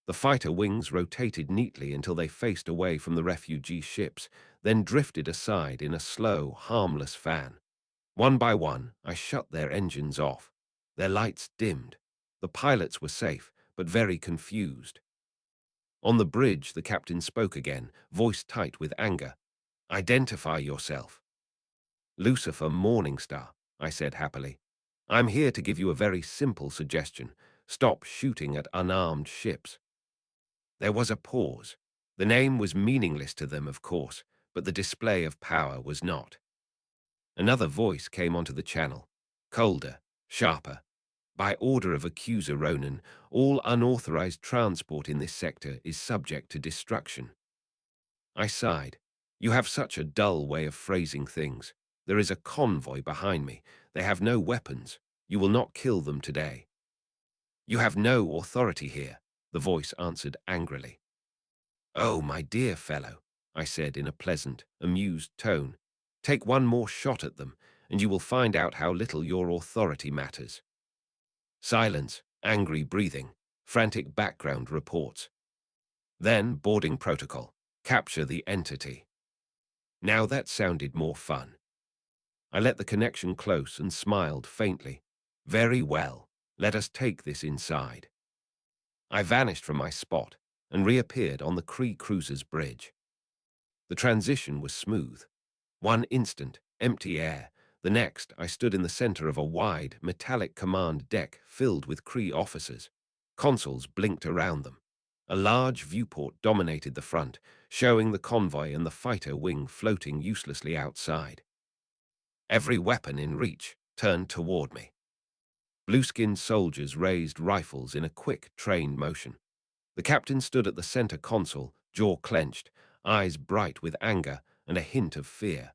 [SPEAKER 2] The fighter wings rotated neatly until they faced away from the refugee ships, then drifted aside in a slow, harmless fan. One by one, I shut their engines off. Their lights dimmed. The pilots were safe, but very confused. On the bridge, the captain spoke again, voice tight with anger. Identify yourself. Lucifer Morningstar, I said happily. I'm here to give you a very simple suggestion. Stop shooting at unarmed ships. There was a pause. The name was meaningless to them, of course, but the display of power was not. Another voice came onto the channel, colder, sharper. By order of Accuser Ronan, all unauthorized transport in this sector is subject to destruction. I sighed. You have such a dull way of phrasing things. There is a convoy behind me. They have no weapons. You will not kill them today. You have no authority here, the voice answered angrily. Oh, my dear fellow, I said in a pleasant, amused tone. Take one more shot at them, and you will find out how little your authority matters. Silence, angry breathing, frantic background reports. Then boarding protocol. Capture the entity. Now that sounded more fun. I let the connection close and smiled faintly. Very well, let us take this inside. I vanished from my spot and reappeared on the Kree cruiser's bridge. The transition was smooth. One instant, empty air. The next, I stood in the center of a wide, metallic command deck filled with Kree officers. Consoles blinked around them. A large viewport dominated the front, showing the convoy and the fighter wing floating uselessly outside. Every weapon in reach turned toward me. Blue-skinned soldiers raised rifles in a quick, trained motion. The captain stood at the center console, jaw clenched, eyes bright with anger and a hint of fear.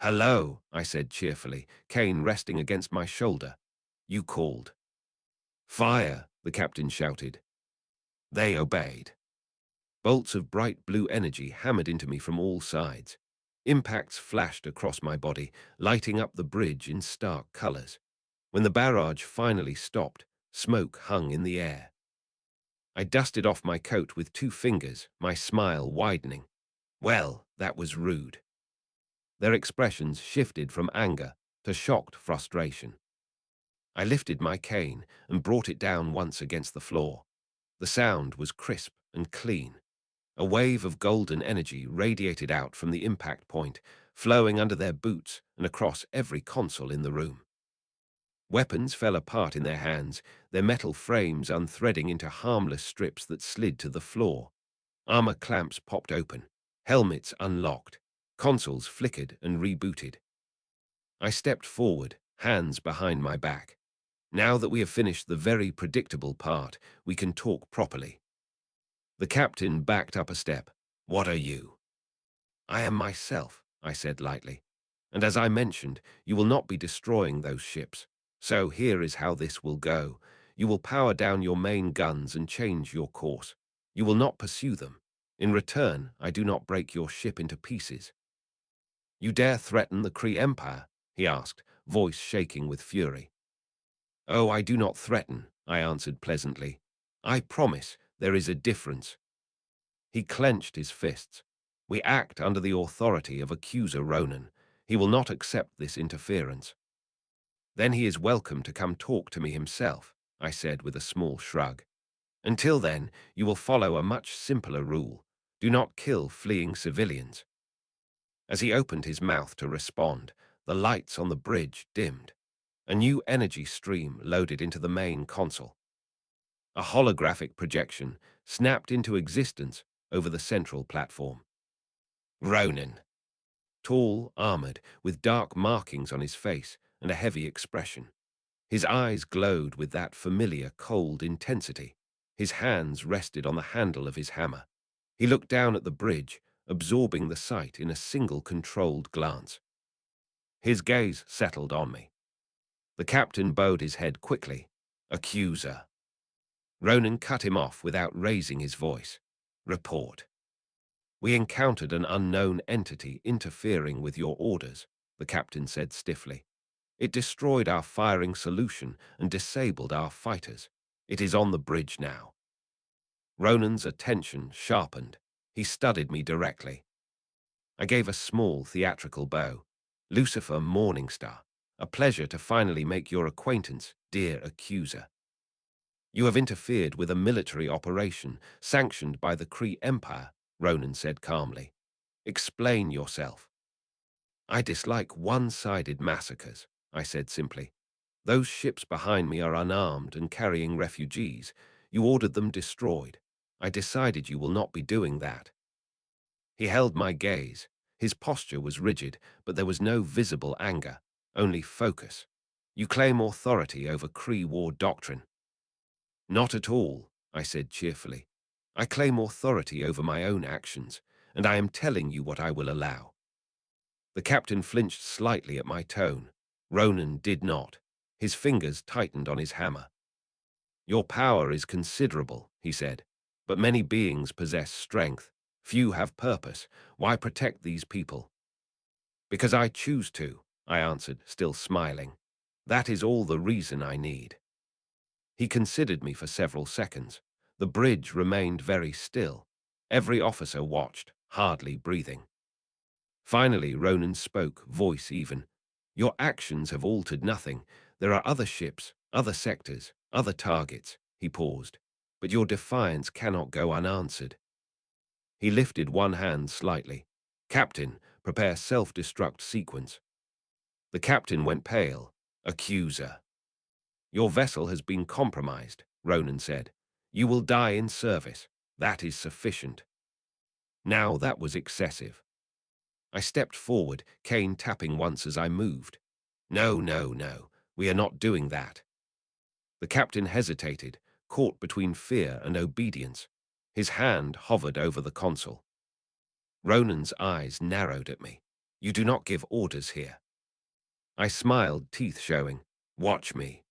[SPEAKER 2] Hello, I said cheerfully, cane resting against my shoulder. You called. Fire, the captain shouted. They obeyed. Bolts of bright blue energy hammered into me from all sides. Impacts flashed across my body, lighting up the bridge in stark colors. When the barrage finally stopped, smoke hung in the air. I dusted off my coat with 2 fingers, my smile widening. Well, that was rude. Their expressions shifted from anger to shocked frustration. I lifted my cane and brought it down once against the floor. The sound was crisp and clean. A wave of golden energy radiated out from the impact point, flowing under their boots and across every console in the room. Weapons fell apart in their hands, their metal frames unthreading into harmless strips that slid to the floor. Armor clamps popped open, helmets unlocked, consoles flickered and rebooted. I stepped forward, hands behind my back. Now that we have finished the very predictable part, we can talk properly. The captain backed up a step. What are you? I am myself, I said lightly. And as I mentioned, you will not be destroying those ships. So here is how this will go. You will power down your main guns and change your course. You will not pursue them. In return, I do not break your ship into pieces. You dare threaten the Kree Empire? He asked, voice shaking with fury. Oh, I do not threaten, I answered pleasantly. I promise there is a difference. He clenched his fists. We act under the authority of Accuser Ronan. He will not accept this interference. Then he is welcome to come talk to me himself, I said with a small shrug. Until then, you will follow a much simpler rule. Do not kill fleeing civilians. As he opened his mouth to respond, the lights on the bridge dimmed. A new energy stream loaded into the main console. A holographic projection snapped into existence over the central platform. Ronan. Tall, armored, with dark markings on his face and a heavy expression. His eyes glowed with that familiar, cold intensity. His hands rested on the handle of his hammer. He looked down at the bridge, absorbing the sight in a single controlled glance. His gaze settled on me. The captain bowed his head quickly. Accuser. Ronan cut him off without raising his voice. Report. We encountered an unknown entity interfering with your orders, the captain said stiffly. It destroyed our firing solution and disabled our fighters. It is on the bridge now. Ronan's attention sharpened. He studied me directly. I gave a small theatrical bow. Lucifer Morningstar. A pleasure to finally make your acquaintance, dear accuser. You have interfered with a military operation sanctioned by the Kree Empire, Ronan said calmly. Explain yourself. I dislike one-sided massacres, I said simply. Those ships behind me are unarmed and carrying refugees. You ordered them destroyed. I decided you will not be doing that. He held my gaze. His posture was rigid, but there was no visible anger, only focus. You claim authority over Kree war doctrine. Not at all, I said cheerfully. I claim authority over my own actions, and I am telling you what I will allow. The captain flinched slightly at my tone. Ronan did not. His fingers tightened on his hammer. Your power is considerable, he said, but many beings possess strength. Few have purpose. Why protect these people? Because I choose to, I answered, still smiling. That is all the reason I need. He considered me for several seconds. The bridge remained very still. Every officer watched, hardly breathing. Finally, Ronan spoke, voice even. Your actions have altered nothing. There are other ships, other sectors, other targets. He paused. But your defiance cannot go unanswered. He lifted one hand slightly. Captain, prepare self-destruct sequence. The captain went pale. Accuser. Your vessel has been compromised, Ronan said. You will die in service. That is sufficient. Now that was excessive. I stepped forward, cane tapping once as I moved. No, no, no. We are not doing that. The captain hesitated, caught between fear and obedience. His hand hovered over the console. Ronan's eyes narrowed at me. You do not give orders here. I smiled, teeth showing. Watch me.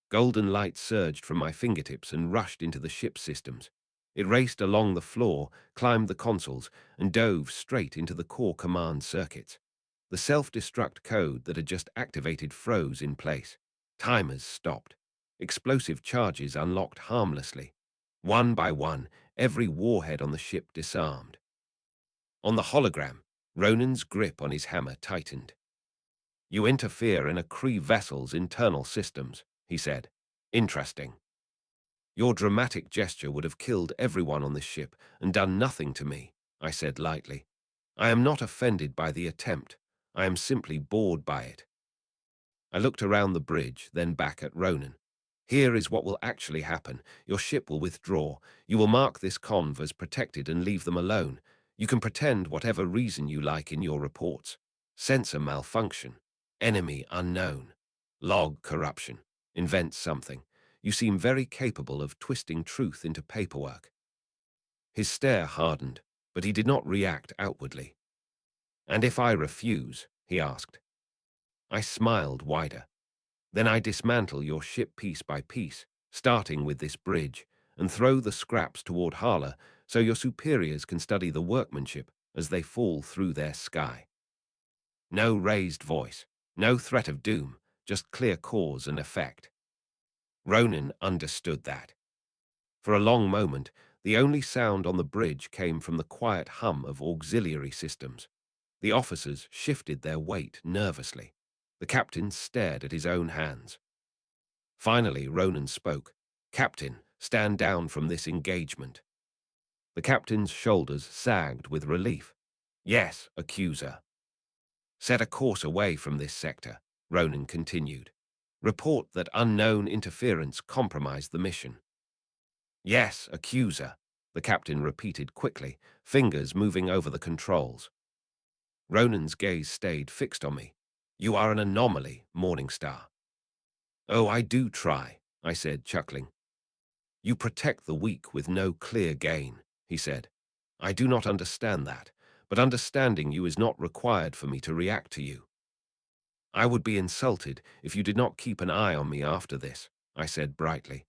[SPEAKER 2] Golden light surged from my fingertips and rushed into the ship's systems. It raced along the floor, climbed the consoles, and dove straight into the core command circuits. The self-destruct code that had just activated froze in place. Timers stopped. Explosive charges unlocked harmlessly. One by one, every warhead on the ship disarmed. On the hologram, Ronan's grip on his hammer tightened. You interfere in a Kree vessel's internal systems, he said. Interesting. Your dramatic gesture would have killed everyone on this ship and done nothing to me, I said lightly. I am not offended by the attempt. I am simply bored by it. I looked around the bridge, then back at Ronan. Here is what will actually happen. Your ship will withdraw. You will mark this conv as protected and leave them alone. You can pretend whatever reason you like in your reports. Sensor malfunction. Enemy unknown. Log corruption. Invent something. You seem very capable of twisting truth into paperwork. His stare hardened, but he did not react outwardly. And if I refuse? He asked. I smiled wider. Then I dismantle your ship piece by piece, starting with this bridge, and throw the scraps toward Hala so your superiors can study the workmanship as they fall through their sky. No raised voice, no threat of doom, just clear cause and effect. Ronan understood that. For a long moment, the only sound on the bridge came from the quiet hum of auxiliary systems. The officers shifted their weight nervously. The captain stared at his own hands. Finally, Ronan spoke. Captain, stand down from this engagement. The captain's shoulders sagged with relief. Yes, accuser. Set a course away from this sector, Ronan continued. Report that unknown interference compromised the mission. Yes, accuser, the captain repeated quickly, fingers moving over the controls. Ronan's gaze stayed fixed on me. You are an anomaly, Morningstar. Oh, I do try, I said, chuckling. You protect the weak with no clear gain, he said. I do not understand that, but understanding you is not required for me to react to you. I would be insulted if you did not keep an eye on me after this, I said brightly.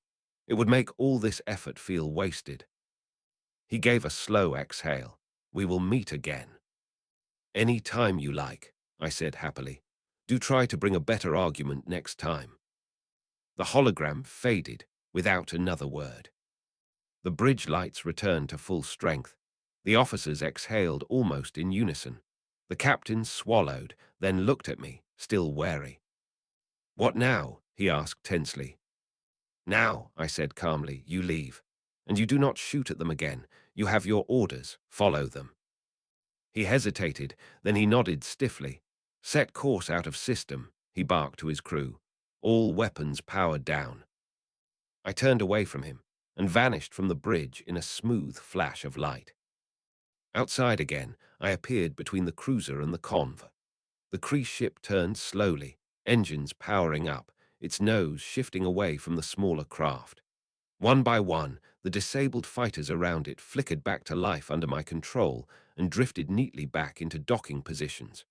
[SPEAKER 2] It would make all this effort feel wasted. He gave a slow exhale. We will meet again. Any time you like, I said happily. Do try to bring a better argument next time. The hologram faded without another word. The bridge lights returned to full strength. The officers exhaled almost in unison. The captain swallowed, then looked at me, still wary. What now? He asked tensely. Now, I said calmly, you leave. And you do not shoot at them again. You have your orders. Follow them. He hesitated, then he nodded stiffly. Set course out of system, he barked to his crew. All weapons powered down. I turned away from him and vanished from the bridge in a smooth flash of light. Outside again, I appeared between the cruiser and the conv. The Kree ship turned slowly, engines powering up, its nose shifting away from the smaller craft. One by one, the disabled fighters around it flickered back to life under my control and drifted neatly back into docking positions.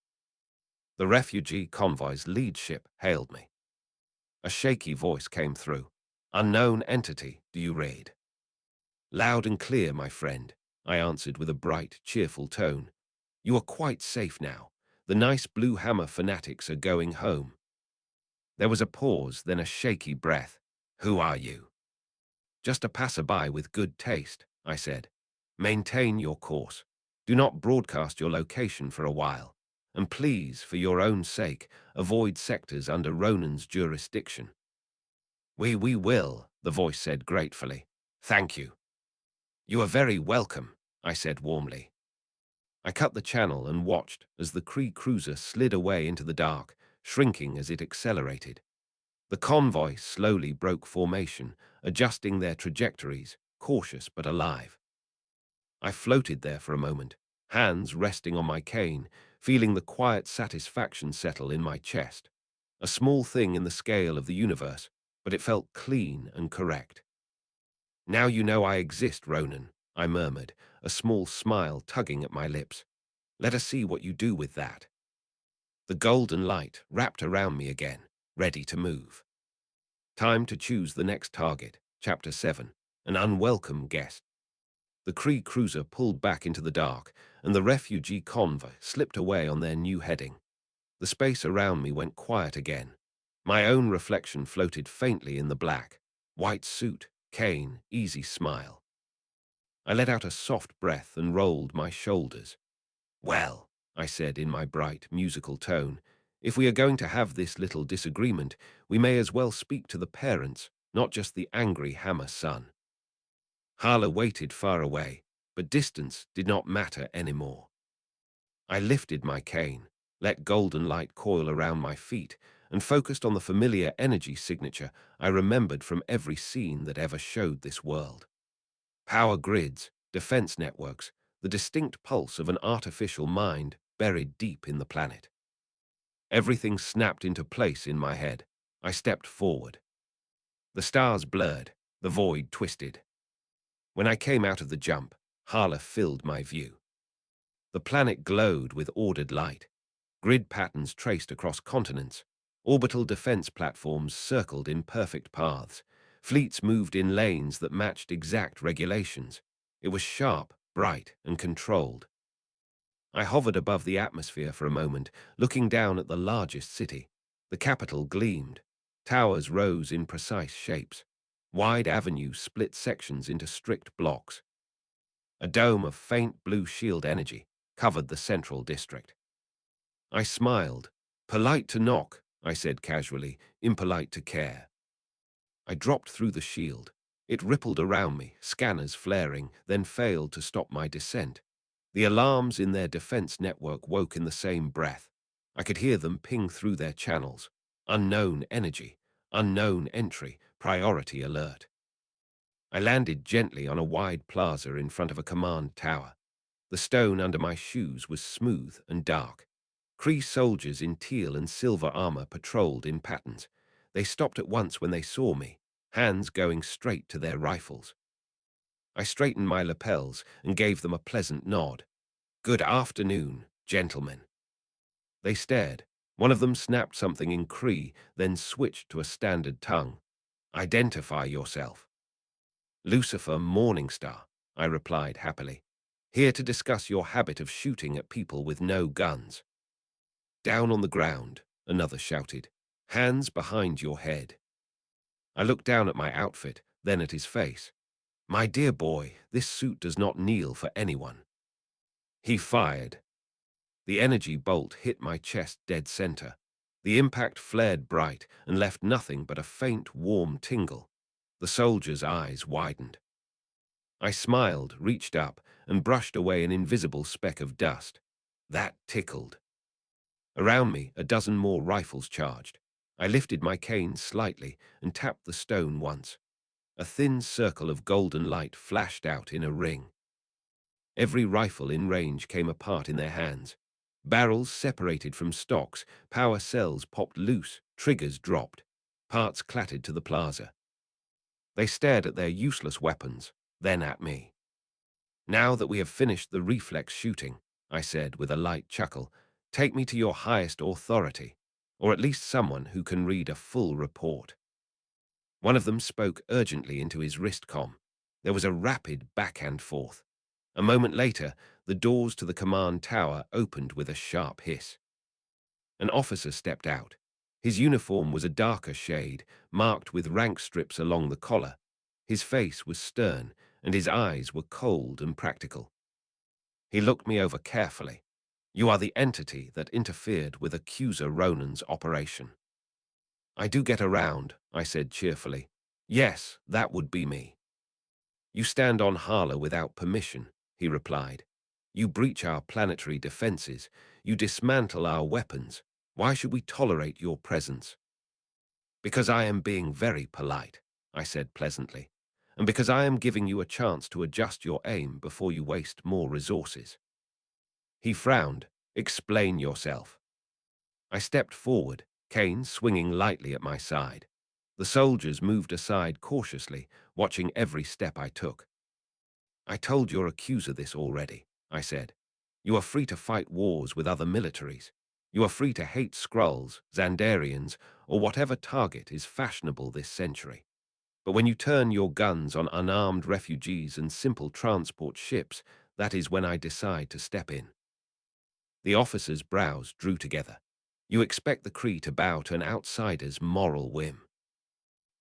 [SPEAKER 2] The refugee convoy's lead ship hailed me. A shaky voice came through. Unknown entity, do you read? Loud and clear, my friend, I answered with a bright, cheerful tone. You are quite safe now. The nice blue hammer fanatics are going home. There was a pause, then a shaky breath. Who are you? Just a passerby with good taste, I said. Maintain your course. Do not broadcast your location for a while. And please, for your own sake, avoid sectors under Ronan's jurisdiction. We will, the voice said gratefully. Thank you. You are very welcome, I said warmly. I cut the channel and watched as the Kree cruiser slid away into the dark, shrinking as it accelerated. The convoy slowly broke formation, adjusting their trajectories, cautious but alive. I floated there for a moment, hands resting on my cane, feeling the quiet satisfaction settle in my chest. A small thing in the scale of the universe, but it felt clean and correct. Now you know I exist, Ronan, I murmured, a small smile tugging at my lips. Let us see what you do with that. The golden light wrapped around me again, ready to move. Time to choose the next target, Chapter 7, an unwelcome guest. The Kree cruiser pulled back into the dark, and the refugee convoy slipped away on their new heading. The space around me went quiet again. My own reflection floated faintly in the black. White suit, cane, easy smile. I let out a soft breath and rolled my shoulders. Well, I said in my bright, musical tone, if we are going to have this little disagreement, we may as well speak to the parents, not just the angry hammer son. Hala waited far away, but distance did not matter anymore. I lifted my cane, let golden light coil around my feet, and focused on the familiar energy signature I remembered from every scene that ever showed this world. Power grids, defense networks, the distinct pulse of an artificial mind buried deep in the planet. Everything snapped into place in my head. I stepped forward. The stars blurred, the void twisted. When I came out of the jump, Hala filled my view. The planet glowed with ordered light. Grid patterns traced across continents. Orbital defense platforms circled in perfect paths. Fleets moved in lanes that matched exact regulations. It was sharp, bright, and controlled. I hovered above the atmosphere for a moment, looking down at the largest city. The capital gleamed. Towers rose in precise shapes. Wide avenues split sections into strict blocks. A dome of faint blue shield energy covered the central district. I smiled. Polite to knock, I said casually, impolite to care. I dropped through the shield. It rippled around me, scanners flaring, then failed to stop my descent. The alarms in their defense network woke in the same breath. I could hear them ping through their channels. Unknown energy, unknown entry, priority alert. I landed gently on a wide plaza in front of a command tower. The stone under my shoes was smooth and dark. Kree soldiers in teal and silver armor patrolled in patterns. They stopped at once when they saw me, hands going straight to their rifles. I straightened my lapels and gave them a pleasant nod. Good afternoon, gentlemen. They stared. One of them snapped something in Kree, then switched to a standard tongue. Identify yourself. Lucifer Morningstar, I replied happily. Here to discuss your habit of shooting at people with no guns. Down on the ground, another shouted. Hands behind your head. I looked down at my outfit, then at his face. My dear boy, this suit does not kneel for anyone. He fired. The energy bolt hit my chest dead center. The impact flared bright and left nothing but a faint, warm tingle. The soldier's eyes widened. I smiled, reached up, and brushed away an invisible speck of dust. That tickled. Around me, a dozen more rifles charged. I lifted my cane slightly and tapped the stone once. A thin circle of golden light flashed out in a ring. Every rifle in range came apart in their hands. Barrels separated from stocks, power cells popped loose, triggers dropped. Parts clattered to the plaza. They stared at their useless weapons, then at me. Now that we have finished the reflex shooting, I said with a light chuckle, take me to your highest authority, or at least someone who can read a full report. One of them spoke urgently into his wristcom. There was a rapid back and forth. A moment later, the doors to the command tower opened with a sharp hiss. An officer stepped out. His uniform was a darker shade, marked with rank strips along the collar. His face was stern, and his eyes were cold and practical. He looked me over carefully. You are the entity that interfered with Accuser Ronan's operation. I do get around, I said cheerfully. Yes, that would be me. You stand on Hala without permission, he replied. You breach our planetary defenses. You dismantle our weapons. Why should we tolerate your presence? Because I am being very polite, I said pleasantly, and because I am giving you a chance to adjust your aim before you waste more resources. He frowned. Explain yourself. I stepped forward, cane swinging lightly at my side. The soldiers moved aside cautiously, watching every step I took. I told your accuser this already, I said. You are free to fight wars with other militaries. You are free to hate Skrulls, Xandarians, or whatever target is fashionable this century. But when you turn your guns on unarmed refugees and simple transport ships, that is when I decide to step in. The officer's brows drew together. You expect the Kree to bow to an outsider's moral whim.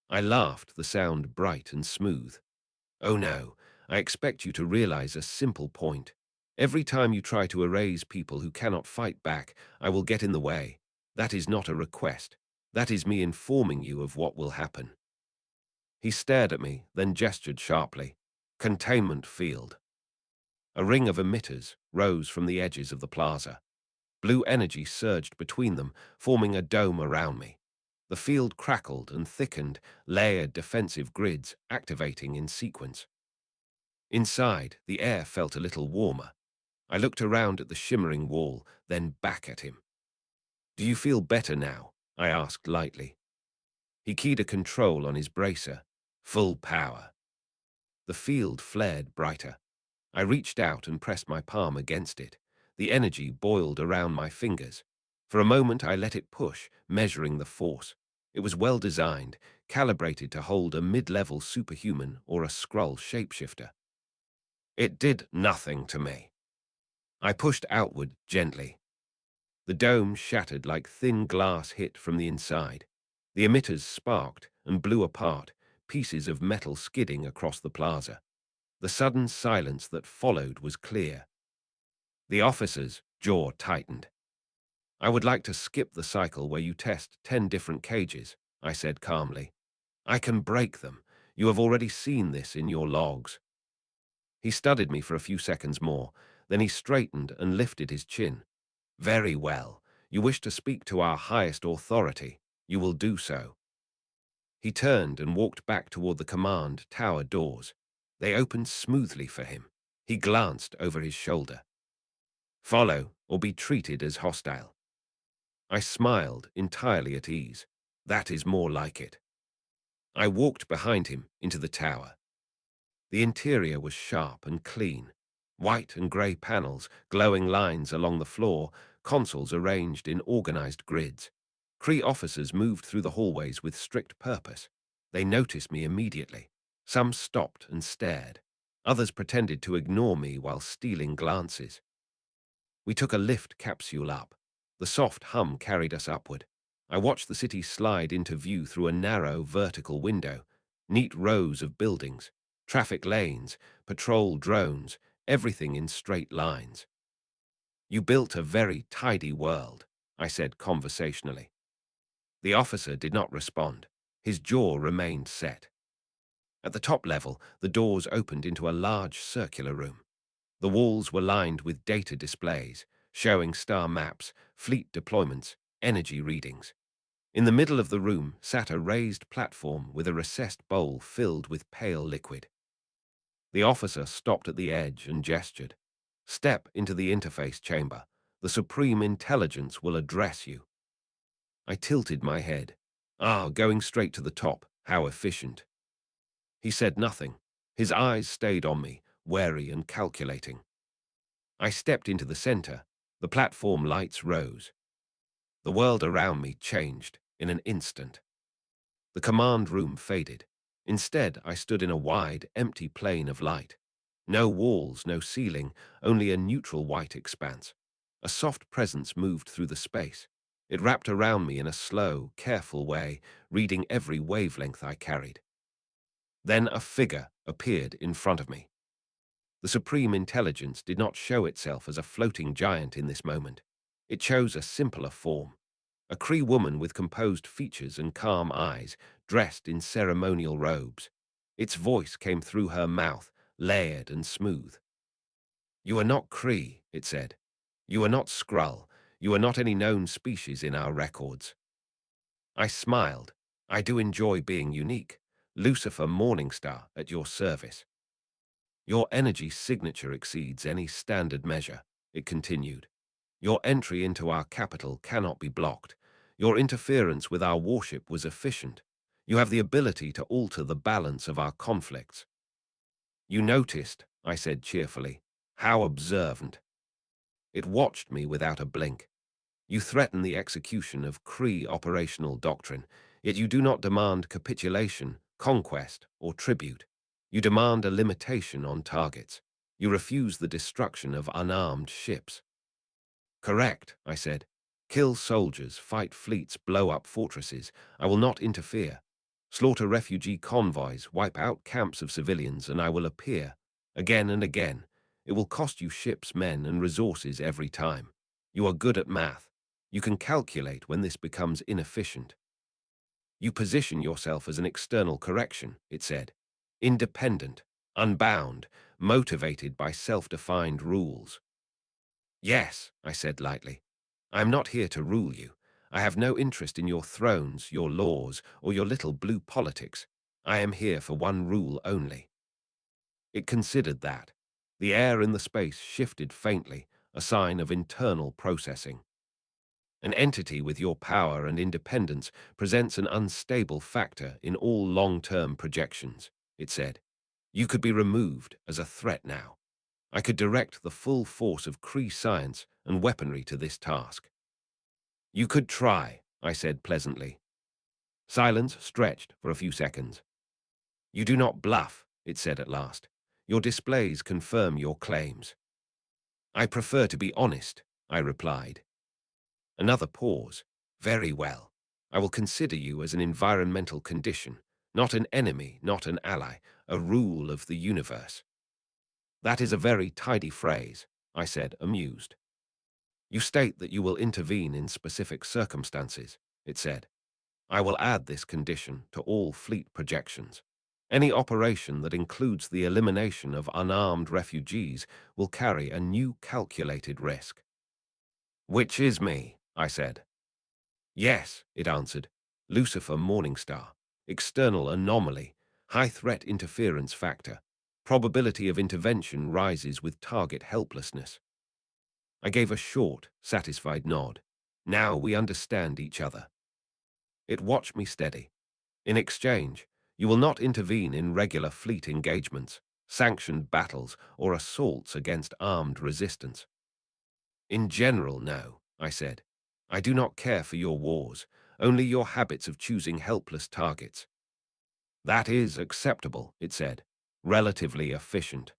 [SPEAKER 2] I laughed, the sound bright and smooth. Oh no, I expect you to realize a simple point. Every time you try to erase people who cannot fight back, I will get in the way. That is not a request. That is me informing you of what will happen. He stared at me, then gestured sharply. Containment field. A ring of emitters rose from the edges of the plaza. Blue energy surged between them, forming a dome around me. The field crackled and thickened, layered defensive grids activating in sequence. Inside, the air felt a little warmer. I looked around at the shimmering wall, then back at him. "Do you feel better now?" I asked lightly. He keyed a control on his bracer. Full power. The field flared brighter. I reached out and pressed my palm against it. The energy boiled around my fingers. For a moment I let it push, measuring the force. It was well designed, calibrated to hold a mid-level superhuman or a Skrull shapeshifter. It did nothing to me. I pushed outward gently. The dome shattered like thin glass hit from the inside. The emitters sparked and blew apart, pieces of metal skidding across the plaza. The sudden silence that followed was clear. The officer's jaw tightened. "I would like to skip the cycle where you test 10 different cages," I said calmly. "I can break them. You have already seen this in your logs." He studied me for a few seconds more, then he straightened and lifted his chin. "Very well. You wish to speak to our highest authority. You will do so." He turned and walked back toward the command tower doors. They opened smoothly for him. He glanced over his shoulder. "Follow, or be treated as hostile." I smiled, entirely at ease. That is more like it. I walked behind him into the tower. The interior was sharp and clean. White and grey panels, glowing lines along the floor, consoles arranged in organized grids. Kree officers moved through the hallways with strict purpose. They noticed me immediately. Some stopped and stared. Others pretended to ignore me while stealing glances. We took a lift capsule up. The soft hum carried us upward. I watched the city slide into view through a narrow vertical window. Neat rows of buildings, traffic lanes, patrol drones, everything in straight lines. "You built a very tidy world," I said conversationally. The officer did not respond. His jaw remained set. At the top level, the doors opened into a large circular room. The walls were lined with data displays, showing star maps, fleet deployments, energy readings. In the middle of the room sat a raised platform with a recessed bowl filled with pale liquid. The officer stopped at the edge and gestured. "Step into the interface chamber. The Supreme Intelligence will address you." I tilted my head. Going straight to the top. How efficient. He said nothing. His eyes stayed on me, wary and calculating. I stepped into the center. The platform lights rose. The world around me changed in an instant. The command room faded. Instead, I stood in a wide, empty plane of light. No walls, no ceiling, only a neutral white expanse. A soft presence moved through the space. It wrapped around me in a slow, careful way, reading every wavelength I carried. Then a figure appeared in front of me. The Supreme Intelligence did not show itself as a floating giant in this moment. It chose a simpler form. A Kree woman with composed features and calm eyes, dressed in ceremonial robes. Its voice came through her mouth, layered and smooth. "You are not Kree," it said. "You are not Skrull. You are not any known species in our records." I smiled. "I do enjoy being unique. Lucifer Morningstar at your service." "Your energy signature exceeds any standard measure," it continued. "Your entry into our capital cannot be blocked. Your interference with our warship was efficient. You have the ability to alter the balance of our conflicts." "You noticed," I said cheerfully. "How observant." It watched me without a blink. "You threaten the execution of Kree operational doctrine, yet you do not demand capitulation, conquest, or tribute. You demand a limitation on targets. You refuse the destruction of unarmed ships." "Correct," I said. "Kill soldiers, fight fleets, blow up fortresses. I will not interfere. Slaughter refugee convoys, wipe out camps of civilians, and I will appear. Again and again. It will cost you ships, men, and resources every time. You are good at math. You can calculate when this becomes inefficient. You position yourself as an external correction," it said. "Independent, unbound, motivated by self-defined rules." "Yes," I said lightly. "I am not here to rule you. I have no interest in your thrones, your laws, or your little blue politics. I am here for one rule only. It considered that. The air in the space shifted faintly, a sign of internal processing. An entity with your power and independence presents an unstable factor in all long-term projections, it said. You could be removed as a threat now. I could direct the full force of Kree science and weaponry to this task. You could try, I said pleasantly. Silence stretched for a few seconds. You do not bluff, it said at last. Your displays confirm your claims. I prefer to be honest, I replied. Another pause. Very well. I will consider you as an environmental condition, not an enemy, not an ally, a rule of the universe. That is a very tidy phrase, I said, amused. You state that you will intervene in specific circumstances, it said. I will add this condition to all fleet projections. Any operation that includes the elimination of unarmed refugees will carry a new calculated risk. Which is me, I said. Yes, it answered. Lucifer Morningstar. External anomaly. High threat interference factor. Probability of intervention rises with target helplessness. I gave a short, satisfied nod. Now we understand each other. It watched me steady. In exchange, you will not intervene in regular fleet engagements, sanctioned battles, or assaults against armed resistance. In general, no, I said. I do not care for your wars, only your habits of choosing helpless targets. That is acceptable, it said. Relatively efficient.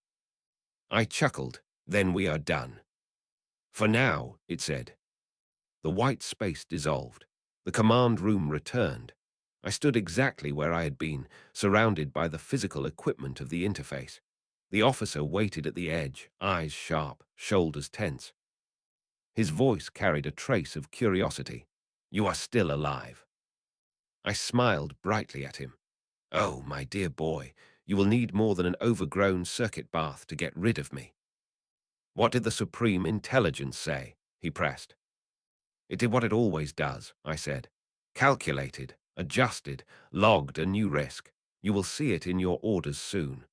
[SPEAKER 2] I chuckled. Then we are done. For now, it said. The white space dissolved. The command room returned. I stood exactly where I had been, surrounded by the physical equipment of the interface. The officer waited at the edge, eyes sharp, shoulders tense. His voice carried a trace of curiosity. You are still alive. I smiled brightly at him. Oh, my dear boy, you will need more than an overgrown circuit bath to get rid of me. What did the Supreme Intelligence say? He pressed. It did what it always does, I said. Calculated, adjusted, logged a new risk. You will see it in your orders soon.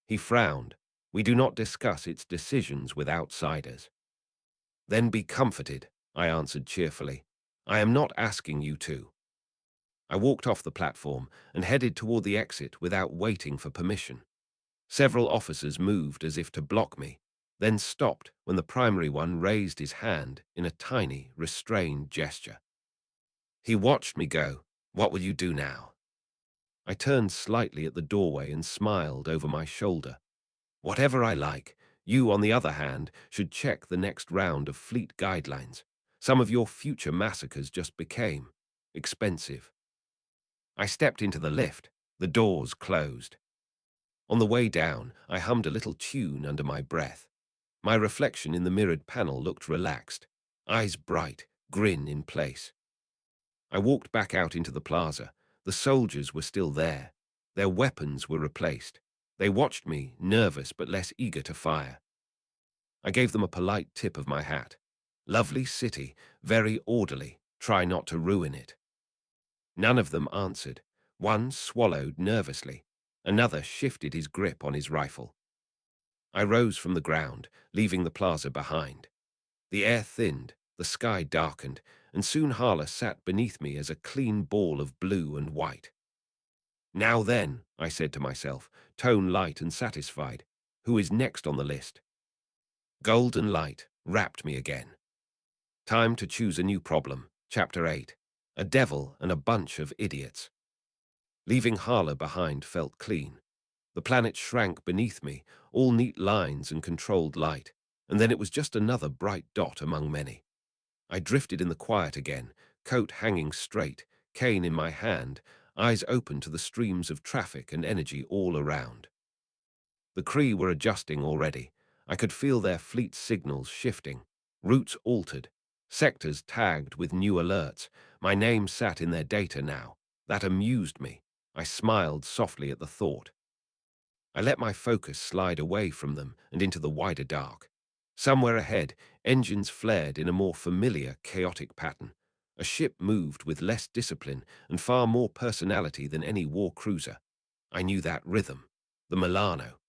[SPEAKER 2] He frowned. We do not discuss its decisions with outsiders. Then be comforted, I answered cheerfully. I am not asking you to. I walked off the platform and headed toward the exit without waiting for permission. Several officers moved as if to block me, then stopped when the primary one raised his hand in a tiny, restrained gesture. He watched me go. What will you do now? I turned slightly at the doorway and smiled over my shoulder. Whatever I like. You, on the other hand, should check the next round of fleet guidelines. Some of your future massacres just became expensive. I stepped into the lift. The doors closed. On the way down, I hummed a little tune under my breath. My reflection in the mirrored panel looked relaxed, eyes bright, grin in place. I walked back out into the plaza. The soldiers were still there. Their weapons were replaced. They watched me, nervous but less eager to fire. I gave them a polite tip of my hat. Lovely city, very orderly. Try not to ruin it. None of them answered. One swallowed nervously. Another shifted his grip on his rifle. I rose from the ground, leaving the plaza behind. The air thinned, the sky darkened, and soon Hala sat beneath me as a clean ball of blue and white. Now then, I said to myself, tone light and satisfied. Who is next on the list? Golden light wrapped me again. Time to choose a new problem. Chapter 8. A devil and a bunch of idiots. Leaving Hala behind felt clean. The planet shrank beneath me, all neat lines and controlled light, and then it was just another bright dot among many. I drifted in the quiet again, coat hanging straight, cane in my hand, eyes open to the streams of traffic and energy all around. The Kree were adjusting already. I could feel their fleet signals shifting, routes altered, sectors tagged with new alerts. My name sat in their data now. That amused me. I smiled softly at the thought. I let my focus slide away from them and into the wider dark. Somewhere ahead, engines flared in a more familiar, chaotic pattern. A ship moved with less discipline and far more personality than any war cruiser. I knew that rhythm. The Milano.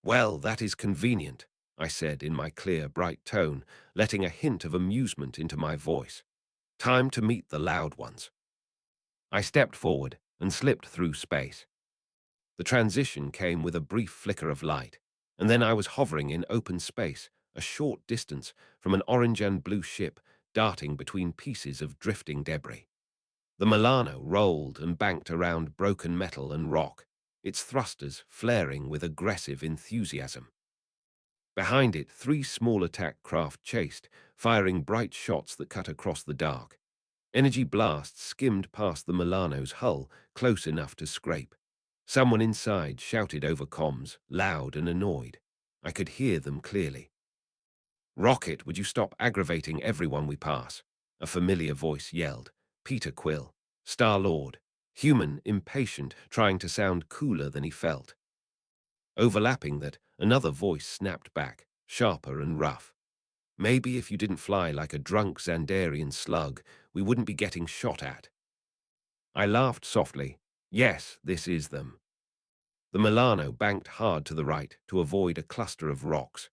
[SPEAKER 2] Well, that is convenient, I said in my clear, bright tone, letting a hint of amusement into my voice. Time to meet the loud ones. I stepped forward and slipped through space. The transition came with a brief flicker of light, and then I was hovering in open space, a short distance from an orange and blue ship darting between pieces of drifting debris. The Milano rolled and banked around broken metal and rock, its thrusters flaring with aggressive enthusiasm. Behind it, 3 small attack craft chased, firing bright shots that cut across the dark. Energy blasts skimmed past the Milano's hull, close enough to scrape. Someone inside shouted over comms, loud and annoyed. I could hear them clearly. "Rocket, would you stop aggravating everyone we pass?" A familiar voice yelled. Peter Quill, Star-Lord, human, impatient, trying to sound cooler than he felt. Overlapping that, another voice snapped back, sharper and rough. "Maybe if you didn't fly like a drunk Xandarian slug, we wouldn't be getting shot at." I laughed softly. Yes, this is them. The Milano banked hard to the right to avoid a cluster of rocks.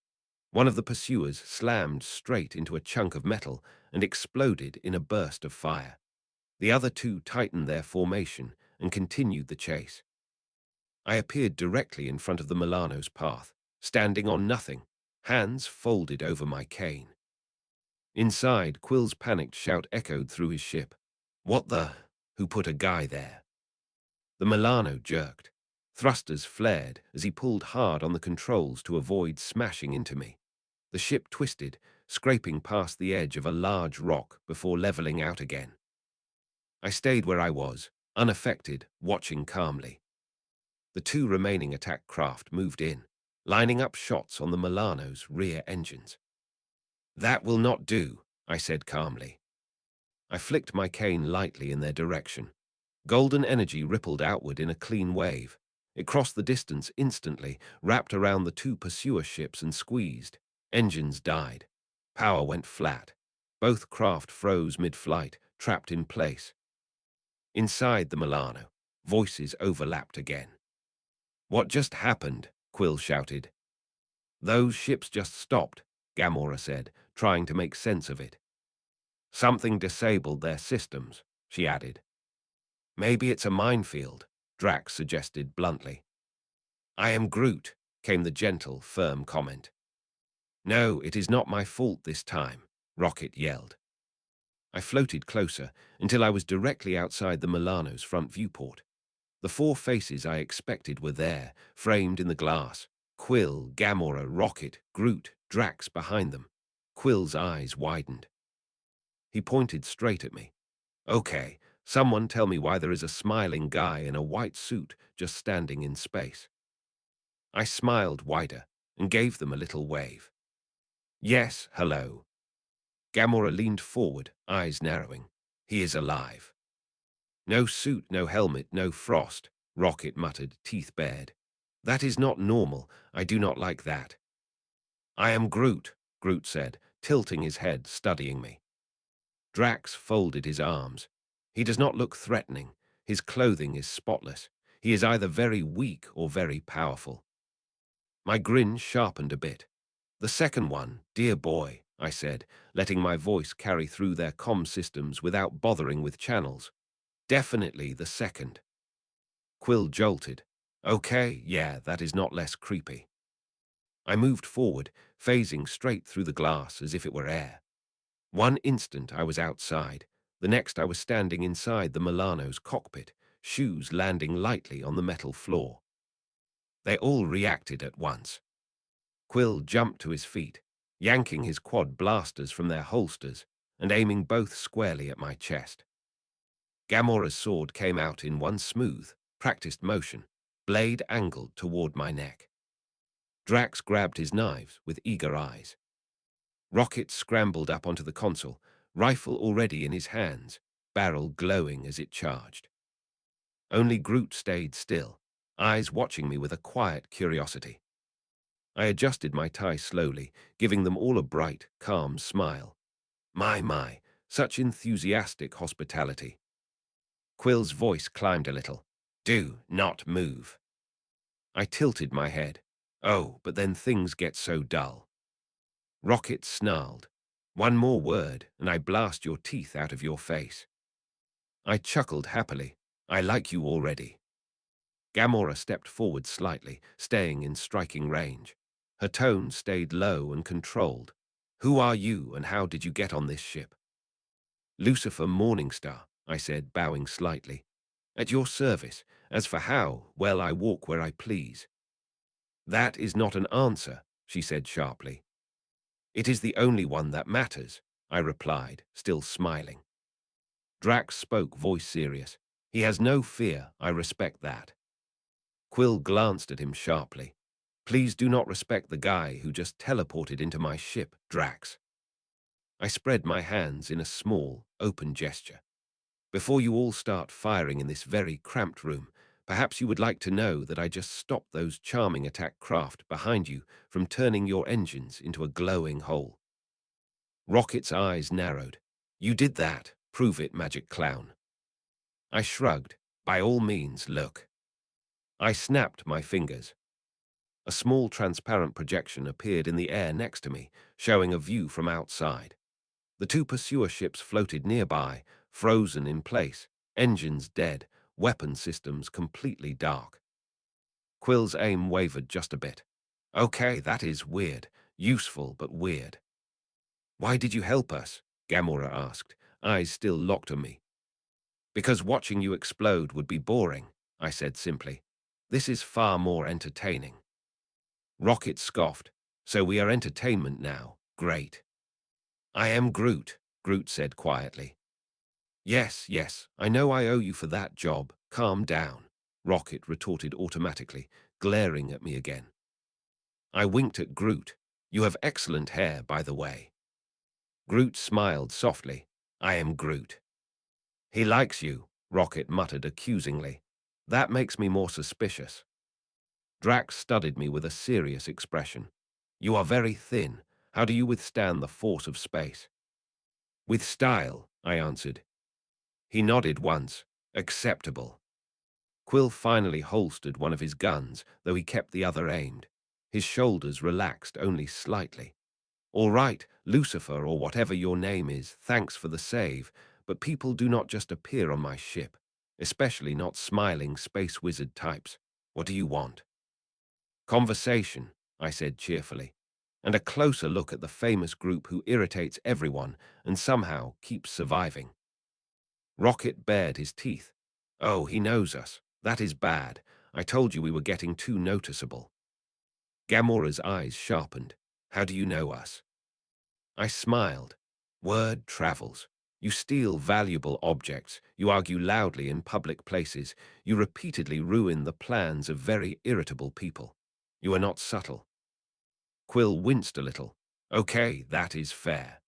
[SPEAKER 2] One of the pursuers slammed straight into a chunk of metal and exploded in a burst of fire. The other 2 tightened their formation and continued the chase. I appeared directly in front of the Milano's path, standing on nothing, hands folded over my cane. Inside, Quill's panicked shout echoed through his ship. "What the? Who put a guy there?" The Milano jerked. Thrusters flared as he pulled hard on the controls to avoid smashing into me. The ship twisted, scraping past the edge of a large rock before leveling out again. I stayed where I was, unaffected, watching calmly. The 2 remaining attack craft moved in, lining up shots on the Milano's rear engines. "That will not do," I said calmly. I flicked my cane lightly in their direction. Golden energy rippled outward in a clean wave. It crossed the distance instantly, wrapped around the 2 pursuer ships and squeezed. Engines died. Power went flat. Both craft froze mid-flight, trapped in place. Inside the Milano, voices overlapped again. "What just happened?" Quill shouted. "Those ships just stopped," Gamora said, trying to make sense of it. "Something disabled their systems," she added. "Maybe it's a minefield," Drax suggested bluntly. "I am Groot," came the gentle, firm comment. "No, it is not my fault this time," Rocket yelled. I floated closer until I was directly outside the Milano's front viewport. The 4 faces I expected were there, framed in the glass. Quill, Gamora, Rocket, Groot, Drax behind them. Quill's eyes widened. He pointed straight at me. "Okay, someone tell me why there is a smiling guy in a white suit just standing in space." I smiled wider and gave them a little wave. "Yes, hello." Gamora leaned forward, eyes narrowing. "He is alive." "No suit, no helmet, no frost," Rocket muttered, teeth bared. "That is not normal. I do not like that." "I am Groot," Groot said, tilting his head, studying me. Drax folded his arms. "He does not look threatening. His clothing is spotless. He is either very weak or very powerful." My grin sharpened a bit. "The second one, dear boy," I said, letting my voice carry through their comm systems without bothering with channels. "Definitely the second." Quill jolted. "Okay, yeah, that is not less creepy." I moved forward, phasing straight through the glass as if it were air. One instant I was outside, the next I was standing inside the Milano's cockpit, shoes landing lightly on the metal floor. They all reacted at once. Quill jumped to his feet, yanking his quad blasters from their holsters and aiming both squarely at my chest. Gamora's sword came out in one smooth, practiced motion, blade angled toward my neck. Drax grabbed his knives with eager eyes. Rocket scrambled up onto the console, rifle already in his hands, barrel glowing as it charged. Only Groot stayed still, eyes watching me with a quiet curiosity. I adjusted my tie slowly, giving them all a bright, calm smile. My, Such enthusiastic hospitality. Quill's voice climbed a little. Do not move. I tilted my head. Oh, but then things get so dull. Rocket snarled. One more word, and I blast your teeth out of your face. I chuckled happily. I like you already. Gamora stepped forward slightly, staying in striking range. Her tone stayed low and controlled. Who are you, and how did you get on this ship? Lucifer Morningstar, I said, bowing slightly. At your service. As for how, well, I walk where I please. That is not an answer, she said sharply. It is the only one that matters, I replied, still smiling. Drax spoke, voice serious. He has no fear, I respect that. Quill glanced at him sharply. Please do not respect the guy who just teleported into my ship, Drax. I spread my hands in a small, open gesture. Before you all start firing in this very cramped room, perhaps you would like to know that I just stopped those charming attack craft behind you from turning your engines into a glowing hole. Rocket's eyes narrowed. You did that. Prove it, magic clown. I shrugged. By all means, look. I snapped my fingers. A small transparent projection appeared in the air next to me, showing a view from outside. The two pursuer ships floated nearby, frozen in place, engines dead, weapon systems completely dark. Quill's aim wavered just a bit. Okay, that is weird. Useful, but weird. Why did you help us? Gamora asked, eyes still locked on me. Because watching you explode would be boring, I said simply. This is far more entertaining. Rocket scoffed. So we are entertainment now. Great. I am Groot, Groot said quietly. Yes, yes, I know I owe you for that job. Calm down, Rocket retorted automatically, glaring at me again. I winked at Groot. You have excellent hair, by the way. Groot smiled softly. I am Groot. He likes you, Rocket muttered accusingly. That makes me more suspicious. Drax studied me with a serious expression. You are very thin. How do you withstand the force of space? With style, I answered. He nodded once. Acceptable. Quill finally holstered one of his guns, though he kept the other aimed. His shoulders relaxed only slightly. All right, Lucifer, or whatever your name is, thanks for the save, but people do not just appear on my ship, especially not smiling space wizard types. What do you want? Conversation, I said cheerfully, and a closer look at the famous group who irritates everyone and somehow keeps surviving. Rocket bared his teeth. Oh, he knows us. That is bad. I told you we were getting too noticeable. Gamora's eyes sharpened. How do you know us? I smiled. Word travels. You steal valuable objects. You argue loudly in public places. You repeatedly ruin the plans of very irritable people. You are not subtle. Quill winced a little. Okay, that is fair.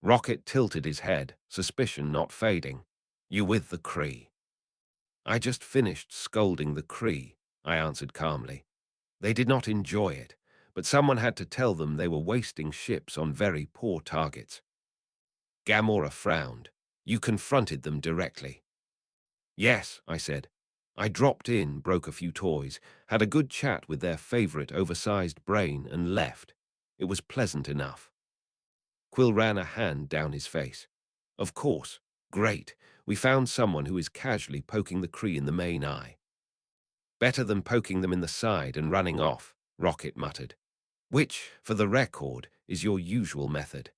[SPEAKER 2] Rocket tilted his head, suspicion not fading. You with the Kree. I just finished scolding the Kree, I answered calmly. They did not enjoy it, but someone had to tell them they were wasting ships on very poor targets. Gamora frowned. You confronted them directly. Yes, I said. I dropped in, broke a few toys, had a good chat with their favorite oversized brain and left. It was pleasant enough. Quill ran a hand down his face. Of course. Great. We found someone who is casually poking the Kree in the main eye. Better than poking them in the side and running off, Rocket muttered. Which, for the record, is your usual method.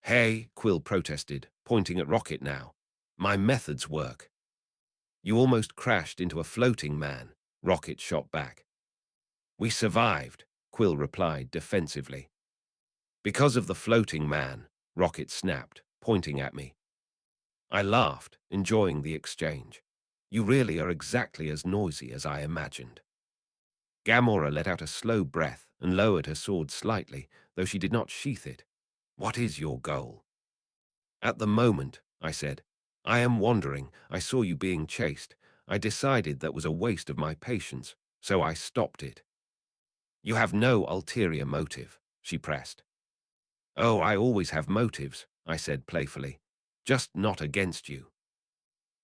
[SPEAKER 2] Hey, Quill protested, pointing at Rocket now. My methods work. You almost crashed into a floating man, Rocket shot back. We survived, Quill replied defensively. Because of the floating man, Rocket snapped, pointing at me. I laughed, enjoying the exchange. You really are exactly as noisy as I imagined. Gamora let out a slow breath and lowered her sword slightly, though she did not sheath it. What is your goal? At the moment, I said, I am wandering. I saw you being chased. I decided that was a waste of my patience, so I stopped it. You have no ulterior motive, she pressed. Oh, I always have motives, I said playfully. Just not against you.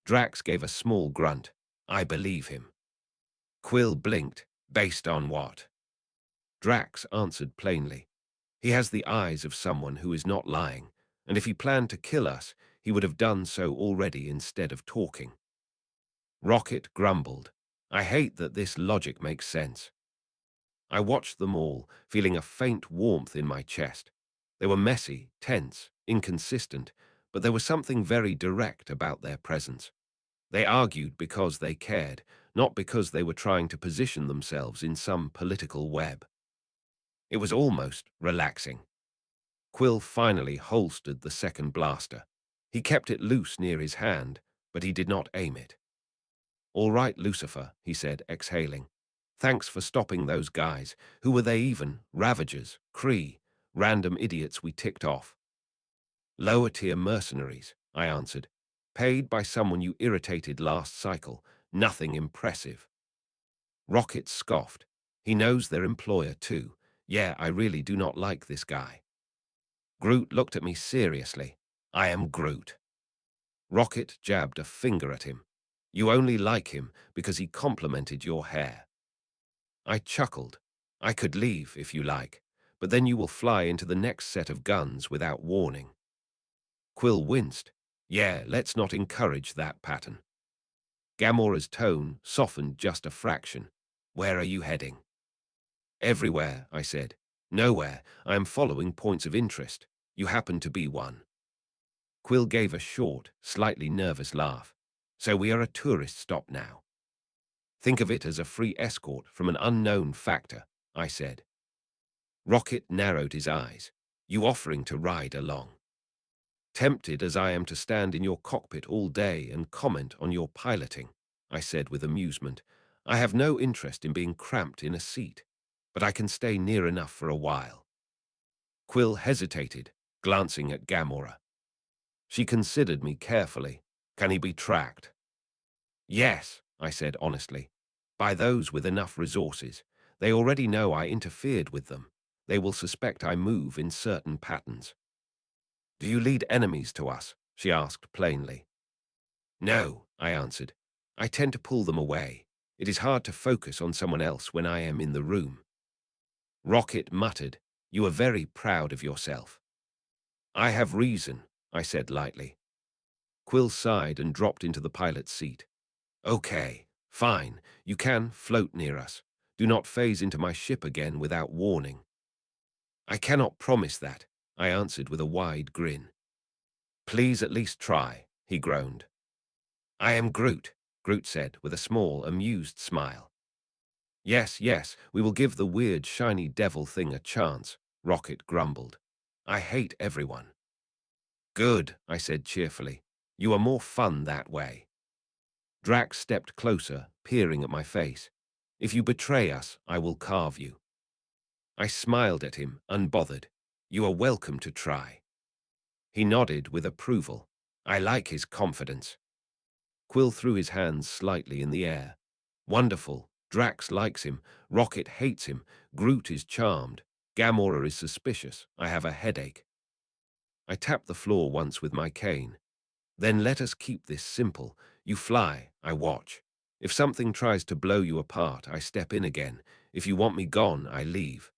[SPEAKER 2] Drax gave a small grunt. I believe him. Quill blinked. Based on what? Drax answered plainly. He has the eyes of someone who is not lying, and if he planned to kill us, he would have done so already instead of talking. Rocket grumbled. I hate that this logic makes sense. I watched them all, feeling a faint warmth in my chest. They were messy, tense, inconsistent, but there was something very direct about their presence. They argued because they cared, not because they were trying to position themselves in some political web. It was almost relaxing. Quill finally holstered the second blaster. He kept it loose near his hand, but he did not aim it. All right, Lucifer, he said, exhaling. Thanks for stopping those guys. Who were they even? Ravagers, Kree, random idiots we ticked off. Lower-tier mercenaries, I answered. Paid by someone you irritated last cycle. Nothing impressive. Rocket scoffed. He knows their employer too. Yeah, I really do not like this guy. Groot looked at me seriously. I am Groot. Rocket jabbed a finger at him. You only like him because he complimented your hair. I chuckled. I could leave, if you like, but then you will fly into the next set of guns without warning. Quill winced. Yeah, let's not encourage that pattern. Gamora's tone softened just a fraction. Where are you heading? Everywhere, I said. Nowhere. I am following points of interest. You happen to be one. Quill gave a short, slightly nervous laugh. So we are a tourist stop now. Think of it as a free escort from an unknown factor, I said. Rocket narrowed his eyes. You offering to ride along? Tempted as I am to stand in your cockpit all day and comment on your piloting, I said with amusement. I have no interest in being cramped in a seat, but I can stay near enough for a while. Quill hesitated, glancing at Gamora. She considered me carefully. Can he be tracked? Yes, I said honestly. By those with enough resources. They already know I interfered with them. They will suspect I move in certain patterns. Do you lead enemies to us? She asked plainly. No, I answered. I tend to pull them away. It is hard to focus on someone else when I am in the room. Rocket muttered, You are very proud of yourself. I have reason, I said lightly. Quill sighed and dropped into the pilot's seat. Okay, fine, you can float near us. Do not phase into my ship again without warning. I cannot promise that, I answered with a wide grin. Please at least try, he groaned. I am Groot, Groot said with a small, amused smile. Yes, yes, we will give the weird, shiny devil thing a chance, Rocket grumbled. I hate everyone. Good, I said cheerfully. You are more fun that way. Drax stepped closer, peering at my face. If you betray us, I will carve you. I smiled at him, unbothered. You are welcome to try. He nodded with approval. I like his confidence. Quill threw his hands slightly in the air. Wonderful. Drax likes him. Rocket hates him. Groot is charmed. Gamora is suspicious. I have a headache. I tapped the floor once with my cane. Then let us keep this simple. You fly, I watch. If something tries to blow you apart, I step in again. If you want me gone, I leave.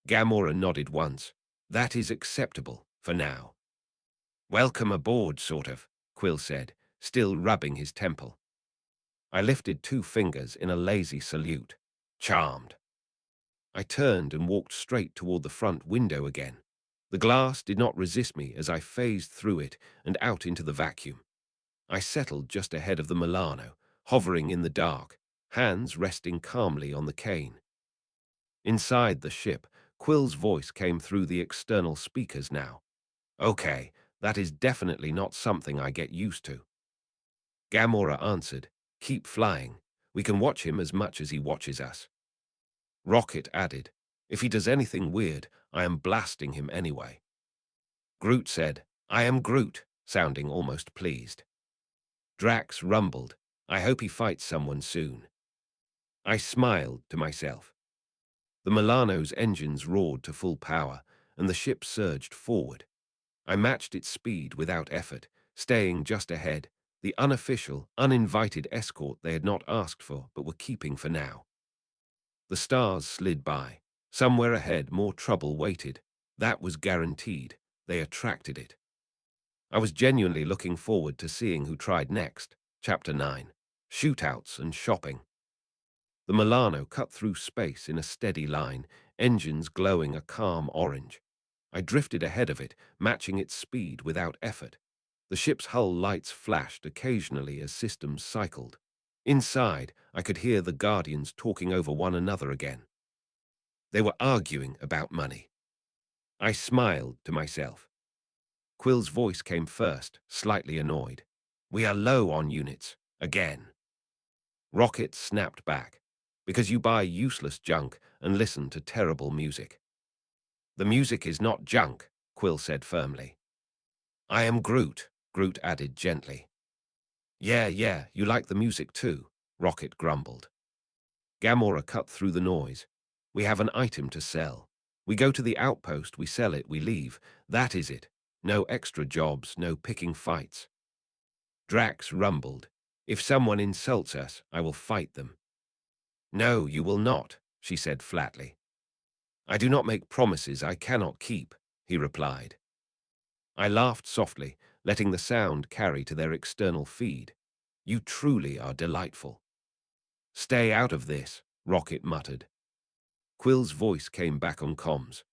[SPEAKER 2] Gamora nodded once. That is acceptable, for now. Welcome aboard, sort of, Quill said, still rubbing his temple. I lifted 2 fingers in a lazy salute. Charmed. I turned and walked straight toward the front window again. The glass did not resist me as I phased through it and out into the vacuum. I settled just ahead of the Milano, hovering in the dark, hands resting calmly on the cane. Inside the ship, Quill's voice came through the external speakers now. Okay, that is definitely not something I get used to. Gamora answered, Keep flying. We can watch him as much as he watches us. Rocket added, If he does anything weird, I am blasting him anyway. Groot said, I am Groot, sounding almost pleased. Drax rumbled, I hope he fights someone soon. I smiled to myself. The Milano's engines roared to full power, and the ship surged forward. I matched its speed without effort, staying just ahead, the unofficial, uninvited escort they had not asked for but were keeping for now. The stars slid by. Somewhere ahead, more trouble waited. That was guaranteed. They attracted it. I was genuinely looking forward to seeing who tried next. Chapter 9. Shootouts and Shopping. The Milano cut through space in a steady line, engines glowing a calm orange. I drifted ahead of it, matching its speed without effort. The ship's hull lights flashed occasionally as systems cycled. Inside, I could hear the Guardians talking over one another again. They were arguing about money. I smiled to myself. Quill's voice came first, slightly annoyed. "We are low on units, again." Rocket snapped back. "Because you buy useless junk and listen to terrible music." "The music is not junk," Quill said firmly. "I am Groot," Groot added gently. Yeah, you like the music too," Rocket grumbled. Gamora cut through the noise. "We have an item to sell. We go to the outpost, we sell it, we leave. That is it. No extra jobs, no picking fights." Drax rumbled. "If someone insults us, I will fight them." "No, you will not," she said flatly. "I do not make promises I cannot keep," he replied. I laughed softly, letting the sound carry to their external feed. "You truly are delightful." "Stay out of this," Rocket muttered. Quill's voice came back on comms.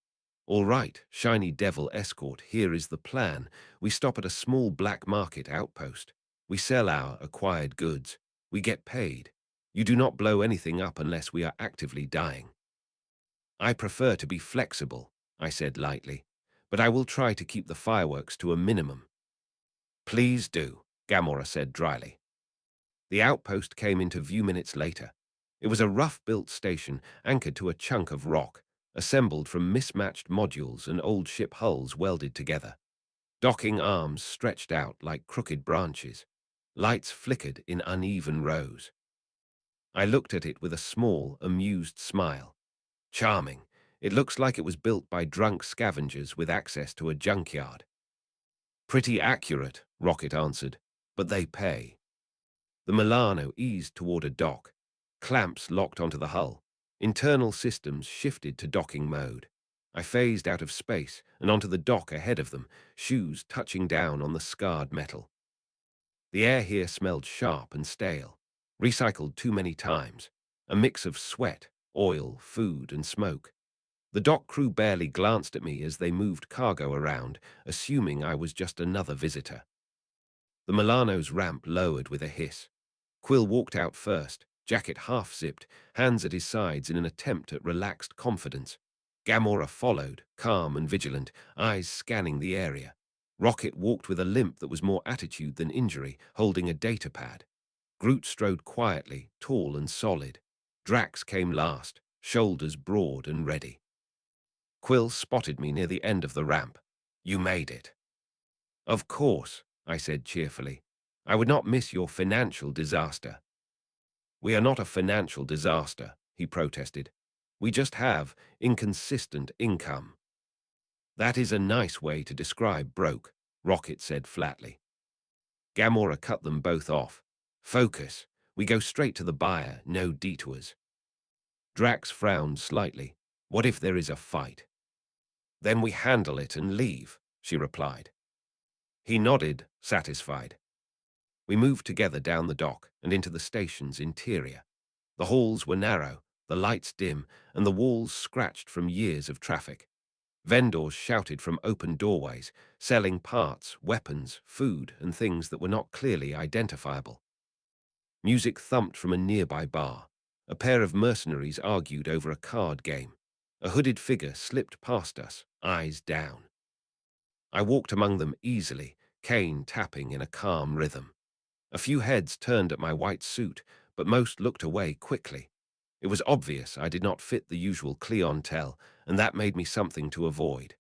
[SPEAKER 2] "All right, shiny devil escort, here is the plan. We stop at a small black market outpost. We sell our acquired goods. We get paid. You do not blow anything up unless we are actively dying." "I prefer to be flexible," I said lightly, "but I will try to keep the fireworks to a minimum." "Please do," Gamora said dryly. The outpost came into view minutes later. It was a rough-built station anchored to a chunk of rock, assembled from mismatched modules and old ship hulls welded together. Docking arms stretched out like crooked branches. Lights flickered in uneven rows. I looked at it with a small, amused smile. Charming. It looks like it was built by drunk scavengers with access to a junkyard. "Pretty accurate," Rocket answered, "but they pay." The Milano eased toward a dock. Clamps locked onto the hull. Internal systems shifted to docking mode. I phased out of space and onto the dock ahead of them, shoes touching down on the scarred metal. The air here smelled sharp and stale, recycled too many times, a mix of sweat, oil, food, and smoke. The dock crew barely glanced at me as they moved cargo around, assuming I was just another visitor. The Milano's ramp lowered with a hiss. Quill walked out first, jacket half-zipped, hands at his sides in an attempt at relaxed confidence. Gamora followed, calm and vigilant, eyes scanning the area. Rocket walked with a limp that was more attitude than injury, holding a datapad. Groot strode quietly, tall and solid. Drax came last, shoulders broad and ready. Quill spotted me near the end of the ramp. "You made it." "Of course," I said cheerfully. "I would not miss your financial disaster." "We are not a financial disaster," he protested. "We just have inconsistent income." "That is a nice way to describe broke," Rocket said flatly. Gamora cut them both off. "Focus. We go straight to the buyer, no detours." Drax frowned slightly. "What if there is a fight?" "Then we handle it and leave," she replied. He nodded, satisfied. We moved together down the dock and into the station's interior. The halls were narrow, the lights dim, and the walls scratched from years of traffic. Vendors shouted from open doorways, selling parts, weapons, food, and things that were not clearly identifiable. Music thumped from a nearby bar. A pair of mercenaries argued over a card game. A hooded figure slipped past us, eyes down. I walked among them easily, cane tapping in a calm rhythm. A few heads turned at my white suit, but most looked away quickly. It was obvious I did not fit the usual clientele, and that made me something to avoid.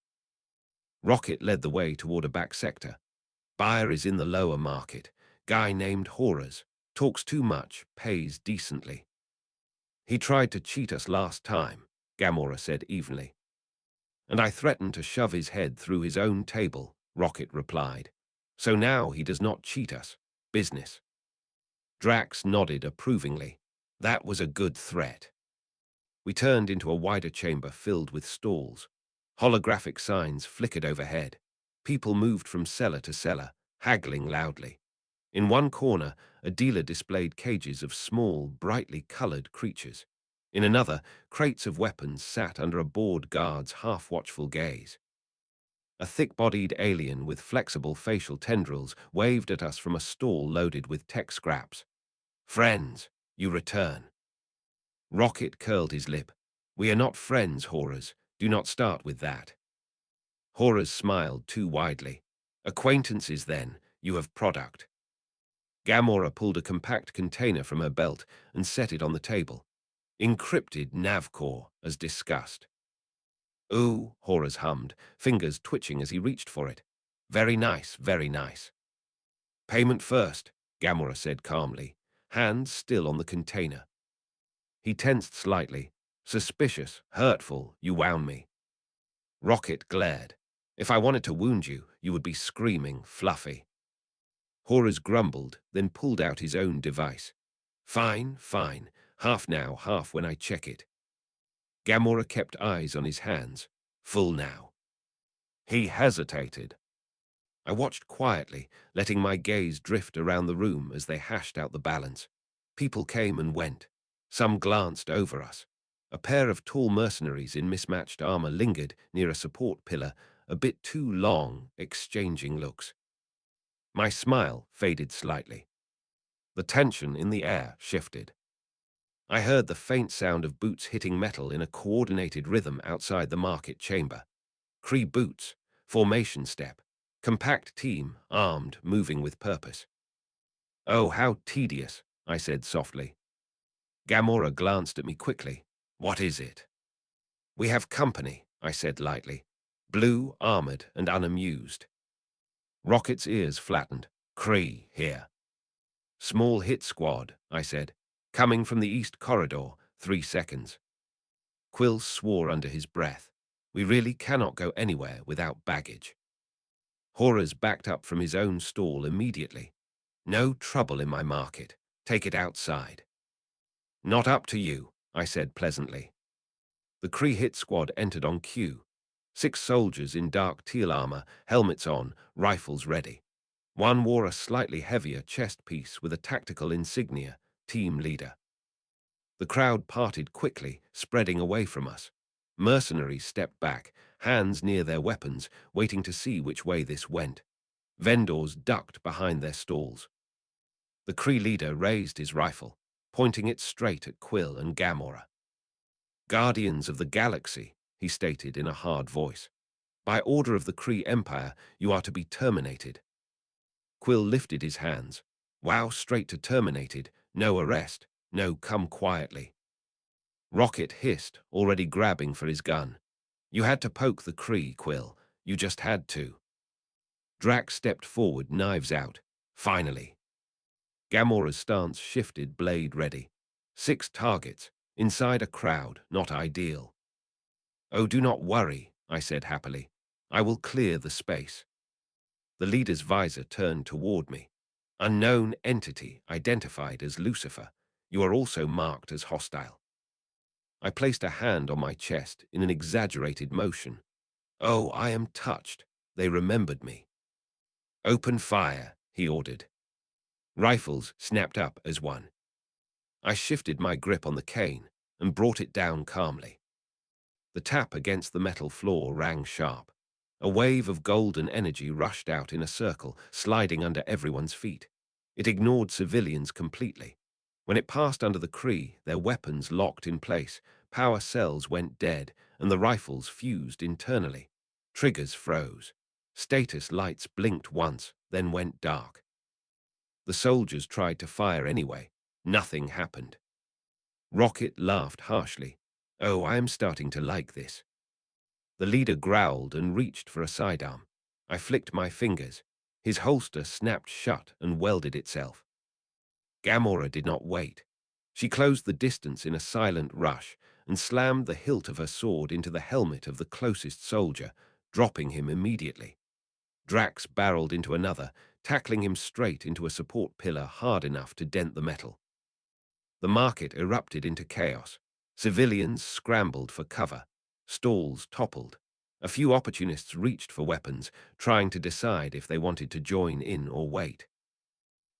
[SPEAKER 2] Rocket led the way toward a back sector. "Buyer is in the lower market. Guy named Horrors. Talks too much, pays decently." "He tried to cheat us last time," Gamora said evenly. "And I threatened to shove his head through his own table," Rocket replied. So now he does not cheat us. Business. Drax nodded approvingly. That was a good threat. We turned into a wider chamber filled with stalls. Holographic signs flickered overhead. People moved from cellar to cellar, haggling loudly. In one corner, a dealer displayed cages of small, brightly colored creatures. In another, crates of weapons sat under a bored guard's half-watchful gaze. A thick-bodied alien with flexible facial tendrils waved at us from a stall loaded with tech scraps. Friends, you return. Rocket curled his lip. We are not friends, Horrors. Do not start with that. Horrors smiled too widely. Acquaintances, then. You have product. Gamora pulled a compact container from her belt and set it on the table. Encrypted Navcore, as discussed. Ooh, Horrors hummed, fingers twitching as he reached for it. Very nice, very nice. Payment first, Gamora said calmly, hands still on the container. He tensed slightly. Suspicious, hurtful, you wound me. Rocket glared. If I wanted to wound you, you would be screaming, Fluffy. Horrors grumbled, then pulled out his own device. Fine, fine. Half now, half when I check it. Gamora kept eyes on his hands. Full now. He hesitated. I watched quietly, letting my gaze drift around the room as they hashed out the balance. People came and went. Some glanced over us. A pair of tall mercenaries in mismatched armor lingered near a support pillar, a bit too long, exchanging looks. My smile faded slightly. The tension in the air shifted. I heard the faint sound of boots hitting metal in a coordinated rhythm outside the market chamber. Kree boots, formation step, compact team, armed, moving with purpose. Oh, how tedious, I said softly. Gamora glanced at me quickly. What is it? We have company, I said lightly. Blue, armored, and unamused. Rocket's ears flattened. Kree, here. Small hit squad, I said. Coming from the east corridor, 3 seconds. Quill swore under his breath. We really cannot go anywhere without baggage. Horrors backed up from his own stall immediately. No trouble in my market. Take it outside. Not up to you, I said pleasantly. The Kree hit squad entered on cue. 6 soldiers in dark teal armor, helmets on, rifles ready. One wore a slightly heavier chest piece with a tactical insignia, team leader. The crowd parted quickly, spreading away from us. Mercenaries stepped back, hands near their weapons, waiting to see which way this went. Vendors ducked behind their stalls. The Kree leader raised his rifle, pointing it straight at Quill and Gamora. Guardians of the Galaxy, he stated in a hard voice. By order of the Kree Empire, you are to be terminated. Quill lifted his hands. Wow, straight to terminated. No arrest. No, come quietly. Rocket hissed, already grabbing for his gun. You had to poke the Kree, Quill. You just had to. Drax stepped forward, knives out. Finally. Gamora's stance shifted, blade ready. 6 targets. Inside a crowd, not ideal. Oh, do not worry, I said happily. I will clear the space. The leader's visor turned toward me. Unknown entity identified as Lucifer. You are also marked as hostile. I placed a hand on my chest in an exaggerated motion. Oh, I am touched. They remembered me. Open fire, he ordered. Rifles snapped up as one. I shifted my grip on the cane and brought it down calmly. The tap against the metal floor rang sharp. A wave of golden energy rushed out in a circle, sliding under everyone's feet. It ignored civilians completely. When it passed under the Kree, their weapons locked in place, power cells went dead, and the rifles fused internally. Triggers froze. Status lights blinked once, then went dark. The soldiers tried to fire anyway. Nothing happened. Rocket laughed harshly. Oh, I am starting to like this. The leader growled and reached for a sidearm. I flicked my fingers. His holster snapped shut and welded itself. Gamora did not wait. She closed the distance in a silent rush and slammed the hilt of her sword into the helmet of the closest soldier, dropping him immediately. Drax barreled into another, tackling him straight into a support pillar hard enough to dent the metal. The market erupted into chaos. Civilians scrambled for cover. Stalls toppled. A few opportunists reached for weapons, trying to decide if they wanted to join in or wait.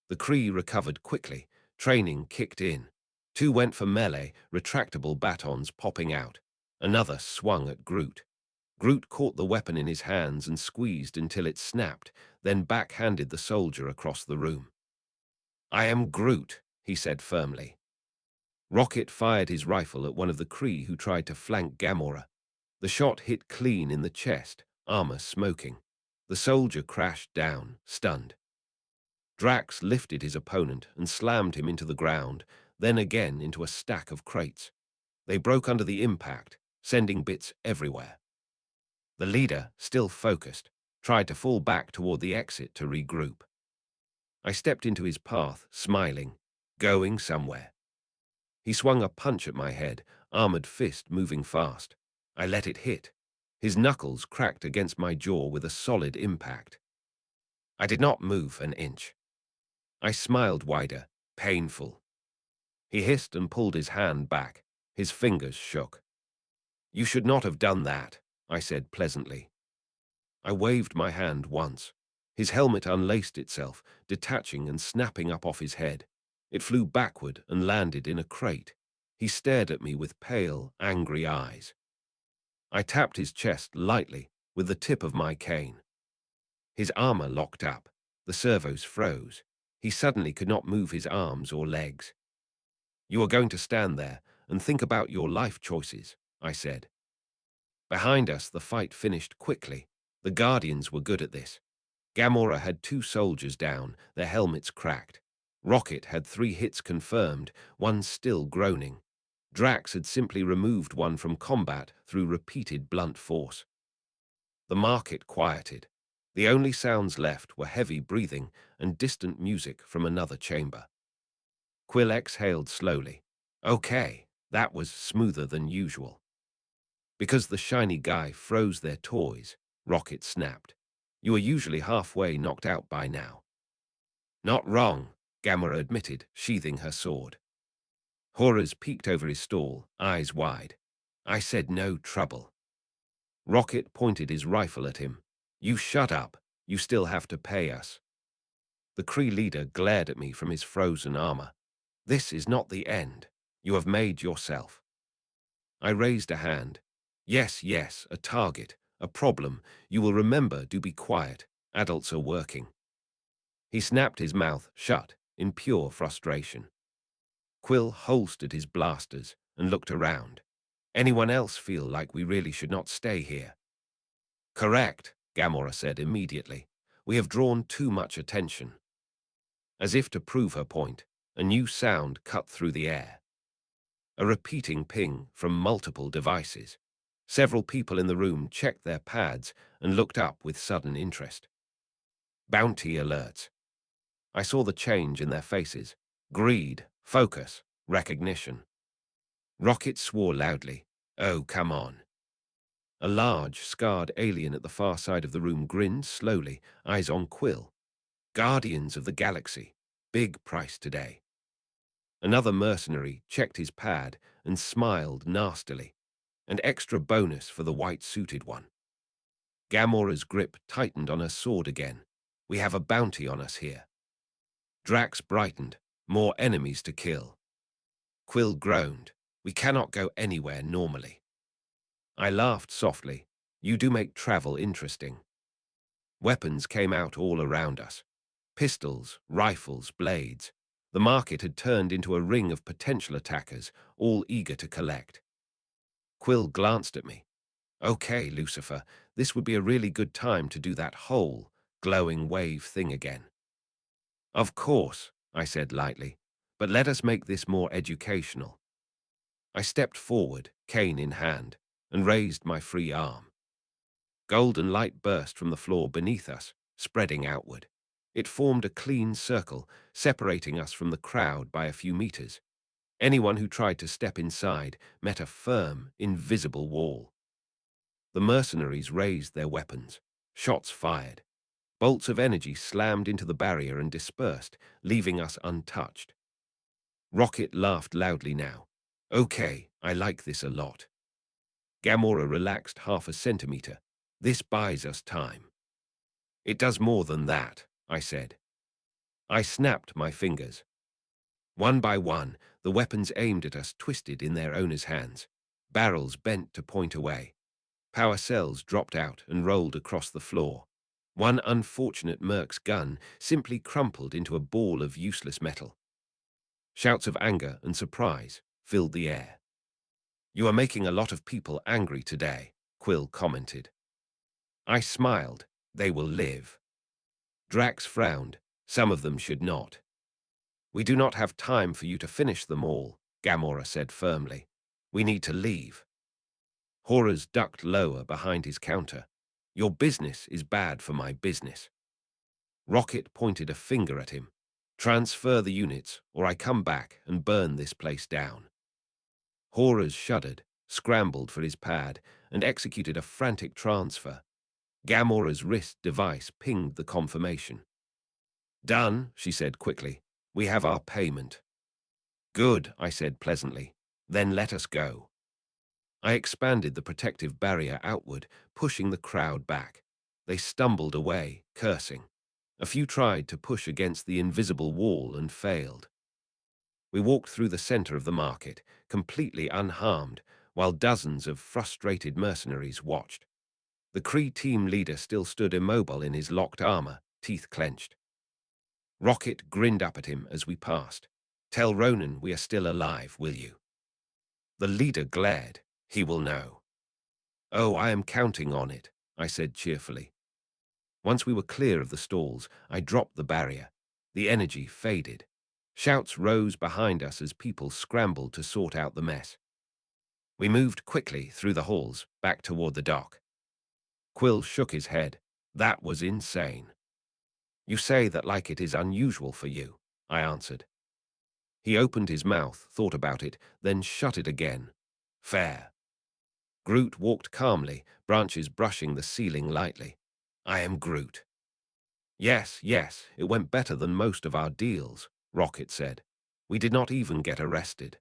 [SPEAKER 2] The Kree recovered quickly. Training kicked in. Two went for melee, retractable batons popping out. Another swung at Groot. Groot caught the weapon in his hands and squeezed until it snapped, then backhanded the soldier across the room. "I am Groot," he said firmly. Rocket fired his rifle at one of the Kree who tried to flank Gamora. The shot hit clean in the chest, armor smoking. The soldier crashed down, stunned. Drax lifted his opponent and slammed him into the ground, then again into a stack of crates. They broke under the impact, sending bits everywhere. The leader, still focused, tried to fall back toward the exit to regroup. I stepped into his path, smiling, going somewhere. He swung a punch at my head, armored fist moving fast. I let it hit. His knuckles cracked against my jaw with a solid impact. I did not move an inch. I smiled wider, painful. He hissed and pulled his hand back. His fingers shook. "You should not have done that," I said pleasantly. I waved my hand once. His helmet unlaced itself, detaching and snapping up off his head. It flew backward and landed in a crate. He stared at me with pale, angry eyes. I tapped his chest lightly with the tip of my cane. His armor locked up. The servos froze. He suddenly could not move his arms or legs. "You are going to stand there and think about your life choices," I said. Behind us, the fight finished quickly. The Guardians were good at this. Gamora had 2 soldiers down, their helmets cracked. Rocket had 3 hits confirmed, one still groaning. Drax had simply removed one from combat through repeated blunt force. The market quieted. The only sounds left were heavy breathing and distant music from another chamber. Quill exhaled slowly. Okay, that was smoother than usual. Because the shiny guy froze their toys, Rocket snapped. "You are usually halfway knocked out by now." "Not wrong," Gamora admitted, sheathing her sword. Horrors peeked over his stall, eyes wide. "I said no trouble." Rocket pointed his rifle at him. "You shut up. You still have to pay us." The Kree leader glared at me from his frozen armor. "This is not the end. You have made yourself." I raised a hand. Yes, yes, a target, a problem. You will remember, do be quiet. Adults are working." He snapped his mouth shut in pure frustration. Quill holstered his blasters and looked around. "Anyone else feel like we really should not stay here?" "Correct," Gamora said immediately. "We have drawn too much attention." As if to prove her point, a new sound cut through the air. A repeating ping from multiple devices. Several people in the room checked their pads and looked up with sudden interest. Bounty alerts. I saw the change in their faces. Greed, focus, recognition. Rocket swore loudly. "Oh, come on." A large, scarred alien at the far side of the room grinned slowly, eyes on Quill. "Guardians of the Galaxy. Big price today." Another mercenary checked his pad and smiled nastily. An extra bonus for the white-suited one. Gamora's grip tightened on her sword again. "We have a bounty on us here." Drax brightened. "More enemies to kill." Quill groaned. "We cannot go anywhere normally." I laughed softly. "You do make travel interesting." Weapons came out all around us. Pistols, rifles, blades. The market had turned into a ring of potential attackers, all eager to collect. Quill glanced at me. "Okay, Lucifer, this would be a really good time to do that whole, glowing wave thing again." "Of course," I said lightly, "but let us make this more educational." I stepped forward, cane in hand, and raised my free arm. Golden light burst from the floor beneath us, spreading outward. It formed a clean circle, separating us from the crowd by a few meters. Anyone who tried to step inside met a firm, invisible wall. The mercenaries raised their weapons. Shots fired. Bolts of energy slammed into the barrier and dispersed, leaving us untouched. Rocket laughed loudly now. Okay, I like this a lot. Gamora relaxed half a centimeter. This buys us time. It does more than that, I said. I snapped my fingers. One by one, the weapons aimed at us twisted in their owners' hands. Barrels bent to point away. Power cells dropped out and rolled across the floor. One unfortunate Merc's gun simply crumpled into a ball of useless metal. Shouts of anger and surprise filled the air. You are making a lot of people angry today, Quill commented. I smiled. They will live. Drax frowned. Some of them should not. We do not have time for you to finish them all, Gamora said firmly. We need to leave. Horrors ducked lower behind his counter. Your business is bad for my business. Rocket pointed a finger at him. Transfer the units, or I come back and burn this place down. Horrors shuddered, scrambled for his pad, and executed a frantic transfer. Gamora's wrist device pinged the confirmation. Done, she said quickly. We have our payment. Good, I said pleasantly. Then let us go. I expanded the protective barrier outward, pushing the crowd back. They stumbled away, cursing. A few tried to push against the invisible wall and failed. We walked through the center of the market, completely unharmed, while dozens of frustrated mercenaries watched. The Kree team leader still stood immobile in his locked armor, teeth clenched. Rocket grinned up at him as we passed. Tell Ronan we are still alive, will you? The leader glared. He will know. Oh, I am counting on it, I said cheerfully. Once we were clear of the stalls, I dropped the barrier. The energy faded. Shouts rose behind us as people scrambled to sort out the mess. We moved quickly through the halls, back toward the dock. Quill shook his head. That was insane. You say that like it is unusual for you, I answered. He opened his mouth, thought about it, then shut it again. Fair. Groot walked calmly, branches brushing the ceiling lightly. I am Groot. Yes, it went better than most of our deals, Rocket said. We did not even get arrested.